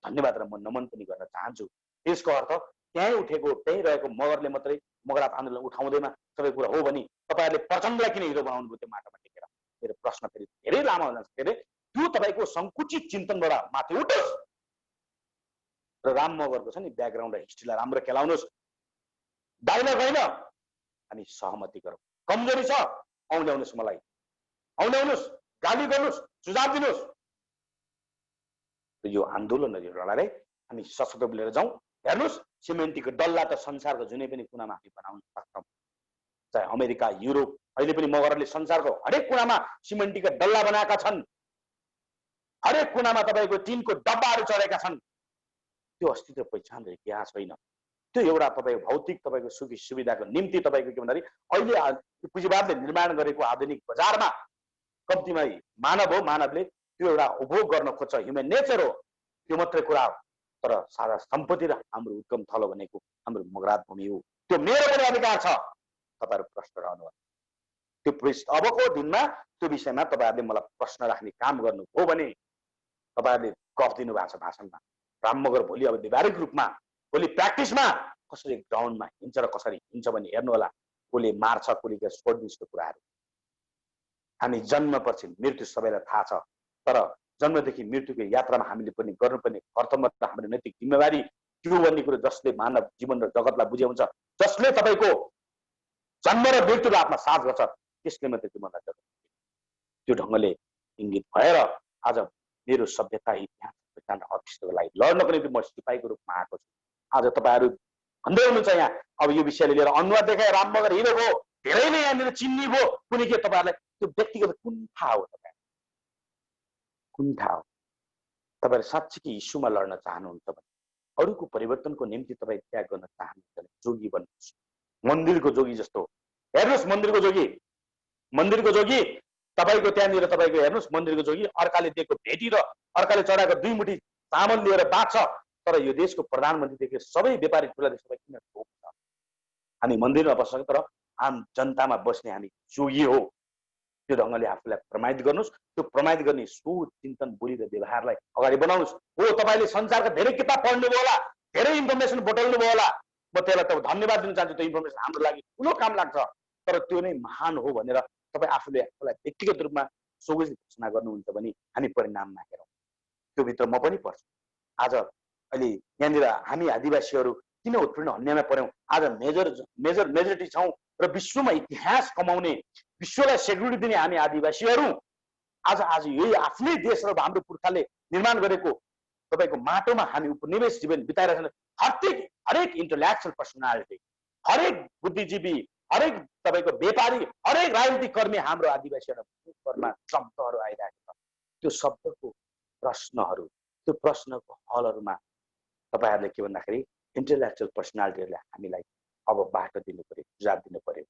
धन्यवाद र म नमन पनि गर्न चाहन्छु। त्यसको अर्थ त्यहीँ उठेको त्यहीँ रहेको मगरले मात्रै मगरात आन्दोलन उठाउँदैमा सबै कुरा हो भने तपाईँहरूले प्रचण्डलाई किन हिरो बनाउनु भयो त्यो माटोमा टेकेर? मेरो प्रश्न फेरि धेरै लामो हुन सक्छ। त्यो तपाईँको सङ्कुचित चिन्तनबाट माथि उठोस् र राम मगरको छ नि ब्याकग्राउन्ड र हिस्ट्रीलाई राम्रो खेलाउनुहोस्। डाइलग होइन, हामी सहमति गरौँ। कमजोरी छ औल्याउनुहोस्, मलाई औल्याउनुहोस्, गाली गर्नुहोस्, सुझाव दिनुहोस्। यो आन्दोलनहरू लडाइँ हामी सशक्त लिएर जाउँ। हेर्नुहोस्, सिमेन्टीको डल्ला त संसारको जुनै पनि कुनामा हामी बनाउन सक्छौँ। चाहे अमेरिका, युरोप, अहिले पनि मगरले संसारको हरेक कुनामा सिमेन्टीका डल्ला बनाएका छन्। हरेक कुनामा तपाईँको टिनको डब्बाहरू चढेका छन्। त्यो अस्तित्व पहिचान र इतिहास होइन। त्यो एउटा तपाईँको भौतिक तपाईँको सुख सुविधाको निम्ति तपाईँको के भन्दाखेरि अहिले पुँजीवादले निर्माण गरेको आधुनिक बजारमा कम्तीमा मानव हो, मानवले त्यो एउटा उपभोग गर्न खोज्छ, ह्युमन नेचर हो, त्यो मात्रै कुरा हो। तर सारा सम्पत्ति र हाम्रो उद्गम थलो भनेको हाम्रो मगरात भूमि हो। त्यो मेरो पनि अधिकार छ। तपाईँहरू प्रश्न रहनु त्यो अबको दिनमा त्यो विषयमा तपाईँहरूले मलाई प्रश्न राख्ने काम गर्नुभयो भने तपाईँहरूले गफ दिनुभएको छ भाषणमा। राम मगर भोलि अब व्यावहारिक रूपमा, भोलि प्र्याक्टिसमा कसरी ग्राउन्डमा हिँड्छ र कसरी हिँड्छ भने हेर्नु होला। कसले मार्छ, कसले छोडिदिन्छ कुराहरू। हामी जन्मपछि मृत्यु सबैलाई थाहा छ, तर जन्मदेखि मृत्युको यात्रामा हामीले पनि गर्नुपर्ने कर्तव्य र हाम्रो नैतिक जिम्मेवारी के हो भन्ने कुरो जसले मानव जीवन र जगतलाई बुझे हुन्छ, जसले तपाईँको जन्म र मृत्युलाई आफ्ना साथ गर्छ, त्यसले मात्रै जीवनलाई जगत त्यो ढङ्गले इङ्गित भएर आज मेरो सभ्यता इतिहास विज्ञान अस्तित्वको लागि लड्नको निम्ति म सिपाहीको रूपमा आएको छु। आज तपाईँहरू भन्दै हुनुहुन्छ यहाँ अब यो विषयले लिएर अनुहार देखाए रामनगर हिरो भयो, धेरैले यहाँनिर चिन्ने भयो, कुनै के तपाईँहरूलाई त्यो व्यक्तिगत कुण्ठा हो, तपाईँ कुण्ठा हो। तपाईँहरू साँच्चीकै यीशुमा लड्न चाहनुहुन्छ भने, अरूको परिवर्तनको निम्ति तपाईँ त्याग गर्न चाहनुहुन्छ भने जोगी बन्नुहोस्, मन्दिरको जोगी जस्तो हेर्नुहोस्। मन्दिरको जोगी तपाईँको त्यहाँनिर तपाईँको हेर्नुहोस्, मन्दिरको जोगी अर्काले दिएको भेटी र अर्काले चढाएको 2 मुठी चामल लिएर बाँच्छ, तर यो देशको प्रधानमन्त्रीदेखि सबै व्यापारी ठुला सबै किन ठोक्छ? हामी मन्दिरमा बस्छौँ तर आम जनतामा बस्ने हामी जोगी हो। त्यो ढङ्गले आफूलाई प्रमाणित गर्नुहोस्। त्यो प्रमाणित गर्ने सोच, चिन्तन, बोली र व्यवहारलाई अगाडि बढाउनुहोस्। हो, तपाईँले संसारका धेरै किताब पढ्नुभयो होला, धेरै इन्फर्मेसन बटुल्नुभयो होला, म त्यसलाई त धन्यवाद दिन चाहन्छु। त्यो इन्फर्मेसन हाम्रो लागि ठुलो काम लाग्छ, तर त्यो नै महान हो भनेर तपाईँ आफूले आफूलाई व्यक्तिगत रूपमा सोच घोषणा गर्नुहुन्छ भने हामी परिणाममा हेरौँ। त्योभित्र म पनि पर्छु। आज अहिले यहाँनिर हामी आदिवासीहरू किन उत्पीडन अन्यायमा पर्यौँ? आज मेजोरिटी छौँ र विश्वमा इतिहास कमाउने, विश्वलाई सेक्युरिटी दिने हामी आदिवासीहरू आज यही आफ्नै देश र हाम्रो पुर्खाले निर्माण गरेको तपाईँको माटोमा हामी उपनिवेश जीवन बिताइरहेका छौँ। हरेक इन्टलेक्चुअल पर्सनालिटी, हरेक बुद्धिजीवी, हरेक तपाईँको व्यापारी, हरेक राजनीतिक कर्मी हाम्रो आदिवासीहरूमा शब्दहरू आइरहेको छ। त्यो शब्दको प्रश्नहरू, त्यो प्रश्नको हलहरूमा तपाईँहरूले के भन्दाखेरि इन्टलेक्चुअल पर्सनालिटीहरूले हामीलाई अब बाटो दिनु पर्यो, सुझाव दिनु पर्यो।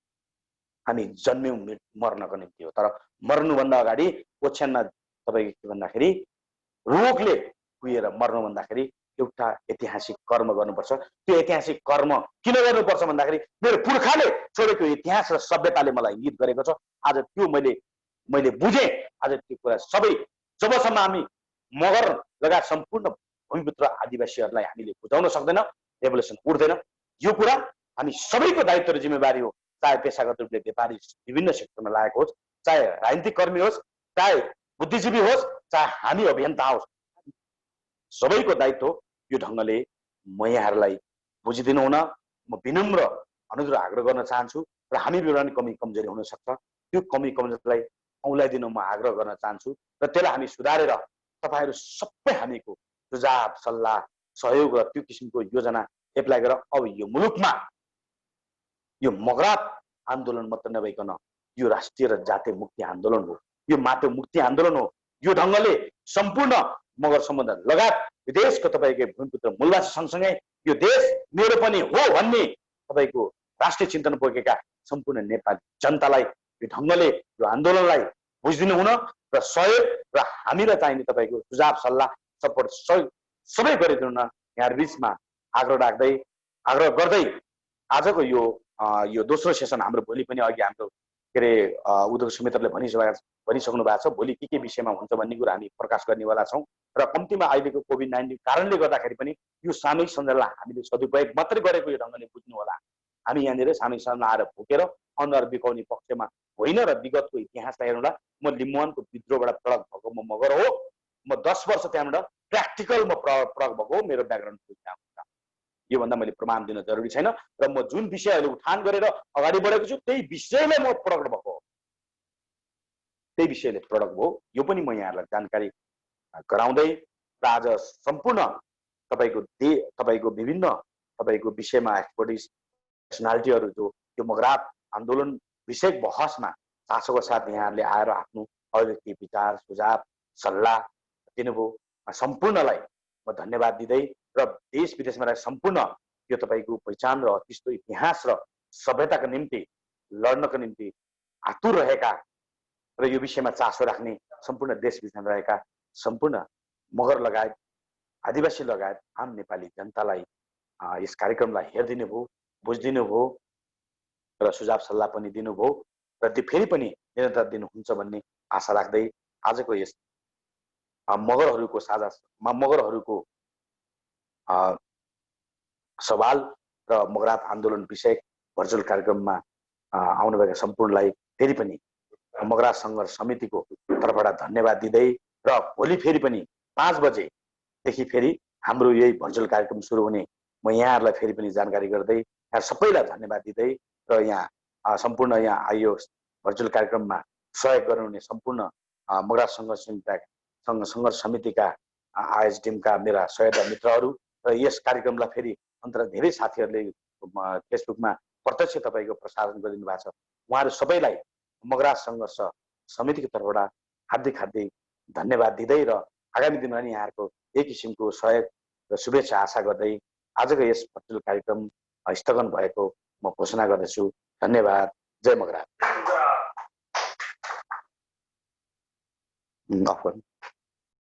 हामी जन्म्यौँ मर्नको निम्ति हो, तर मर्नुभन्दा अगाडि ओछ्यानमा तपाईँको के भन्दाखेरि रोगले कुहिएर मर्नु भन्दाखेरि एउटा ऐतिहासिक कर्म गर्नुपर्छ। त्यो ऐतिहासिक कर्म किन गर्नुपर्छ भन्दाखेरि मेरो पुर्खाले छोडेको इतिहास र सभ्यताले मलाई इङ्गित गरेको छ। आज त्यो मैले बुझेँ। आज त्यो कुरा सबै जबसम्म हामी मगर लगायत सम्पूर्ण भूमिपुत्र आदिवासीहरूलाई हामीले बुझाउन सक्दैन, रेभोल्युसन उठ्दैन। यो कुरा हामी सबैको दायित्व र जिम्मेवारी हो। चाहे पेसागत रूपले व्यापारी विभिन्न सेक्टरमा लागेको होस्, चाहे राजनीतिक कर्मी होस्, चाहे बुद्धिजीवी होस्, चाहे हामी अभियन्ता होस्, सबैको दायित्व यो ढङ्गले म यहाँहरूलाई बुझिदिनु हुन म विनम्र अनुरोध आग्रह गर्न चाहन्छु। र हामी बेला कमी कमजोरी हुनसक्छ, त्यो कमी कमजोरीलाई औँल्याइदिनु म आग्रह गर्न चाहन्छु। र त्यसलाई हामी सुधारेर तपाईँहरू सबै हामीको सुझाव, सल्लाह, सहयोग र त्यो किसिमको योजना एप्लाई गरेर अब यो मुलुकमा यो मगरात आन्दोलन मात्र नभइकन यो राष्ट्रिय र जातीय मुक्ति आन्दोलन हो, यो माटो मुक्ति आन्दोलन हो। यो ढङ्गले सम्पूर्ण मगर सम्बन्ध लगायत विदेशको तपाईँको भूमिपुत्र मूलवासी सँगसँगै यो देश मेरो पनि हो भन्ने तपाईँको राष्ट्रिय चिन्तन बोकेका सम्पूर्ण नेपाली जनतालाई यो ढङ्गले यो आन्दोलनलाई बुझिदिनु हुन र सहयोग र हामीलाई चाहिने तपाईँको सुझाव, सल्लाह, सपोर्ट सबै गरिदिनु हुन यहाँ बिचमा आग्रह गर्दै आजको यो दोस्रो सेसन हाम्रो भोलि पनि अघि हाम्रो के अरे उद्योग सुमित्रले भनिसक्नु भएको छ। भोलि के विषयमा हुन्छ भन्ने कुरा हामी प्रकाश गर्नेवाला छौँ। र कम्तीमा अहिलेको कोभिड-19 कारणले गर्दाखेरि पनि यो सामूहिक सञ्जाललाई हामीले सदुपयोग मात्रै गरेको यो ढङ्गले बुझ्नु होला। हामी यहाँनिर सामूहिक सञ्जालमा आएर भुकेर अनुहार बिकाउने पक्षमा होइन र विगतको इतिहासलाई हेर्नुला। म लिम्बुवानको विद्रोहबाट प्रडक्ट भएको म मगर हो। म 10 वर्ष त्यहाँबाट प्र्याक्टिकल म प्रयोग भएको हो। मेरो ब्याकग्राउन्ड हुन्छ, योभन्दा मैले प्रमाण दिन जरुरी छैन। र म जुन विषयहरू उठान गरेर अगाडि बढेको छु त्यही विषयलाई म प्रकट भएको हो, त्यही विषयले प्रडक्ट भयो। यो पनि म यहाँहरूलाई जानकारी गराउँदै र आज सम्पूर्ण तपाईँको विभिन्न तपाईँको विषयमा एक्सपर्टिज पर्सनालिटीहरू जो यो मगरात आन्दोलन विषयक बहसमा चासोको साथ यहाँहरूले आएर आफ्नो अभिव्यक्ति, विचार, सुझाव, सल्लाह दिनुभयो। सम्पूर्णलाई म धन्यवाद दिँदै र देश विदेशमा रहेका सम्पूर्ण यो तपाईँको पहिचान र अतिष्ट इतिहास र सभ्यताको निम्ति लड्नको निम्ति आतुर रहेका र यो विषयमा चासो राख्ने सम्पूर्ण देश विदेशमा रहेका सम्पूर्ण मगर लगायत आदिवासी लगायत आम नेपाली जनतालाई यस कार्यक्रमलाई हेरिदिनु भयो, बुझिदिनु भयो र सुझाव सल्लाह पनि दिनुभयो र फेरि पनि निरन्तर दिनुहुन्छ भन्ने आशा राख्दै आजको यस मगरहरूको सवाल र मगरात आन्दोलन विषयक भर्चुअल कार्यक्रममा आउनुभएका सम्पूर्णलाई फेरि पनि मगरा सङ्घर्ष समितिको तर्फबाट धन्यवाद दिँदै र भोलि फेरि पनि 5 बजेदेखि फेरि हाम्रो यही भर्चुअल कार्यक्रम सुरु हुने म यहाँहरूलाई फेरि पनि जानकारी गर्दै यहाँ सबैलाई धन्यवाद दिँदै र यहाँ सम्पूर्ण यहाँ आइयो भर्चुअल कार्यक्रममा सहयोग गर्नुहुने सम्पूर्ण मगरा सङ्घर्ष समितिका आयोजक टिमका मेरा सहयोगी मित्रहरू र यस कार्यक्रमलाई फेरि अन्तर धेरै साथीहरूले फेसबुकमा प्रत्यक्ष तपाईँको प्रसारण गरिदिनु भएको छ उहाँहरू सबैलाई मगरा सङ्घर्ष समितिको तर्फबाट हार्दिक धन्यवाद दिँदै र आगामी दिनमा पनि यहाँहरूको एक किसिमको सहयोग र शुभेच्छा आशा गर्दै आजको यस भर्चुअल कार्यक्रम स्थगन भएको म घोषणा गर्दछु। धन्यवाद। जय मगरा।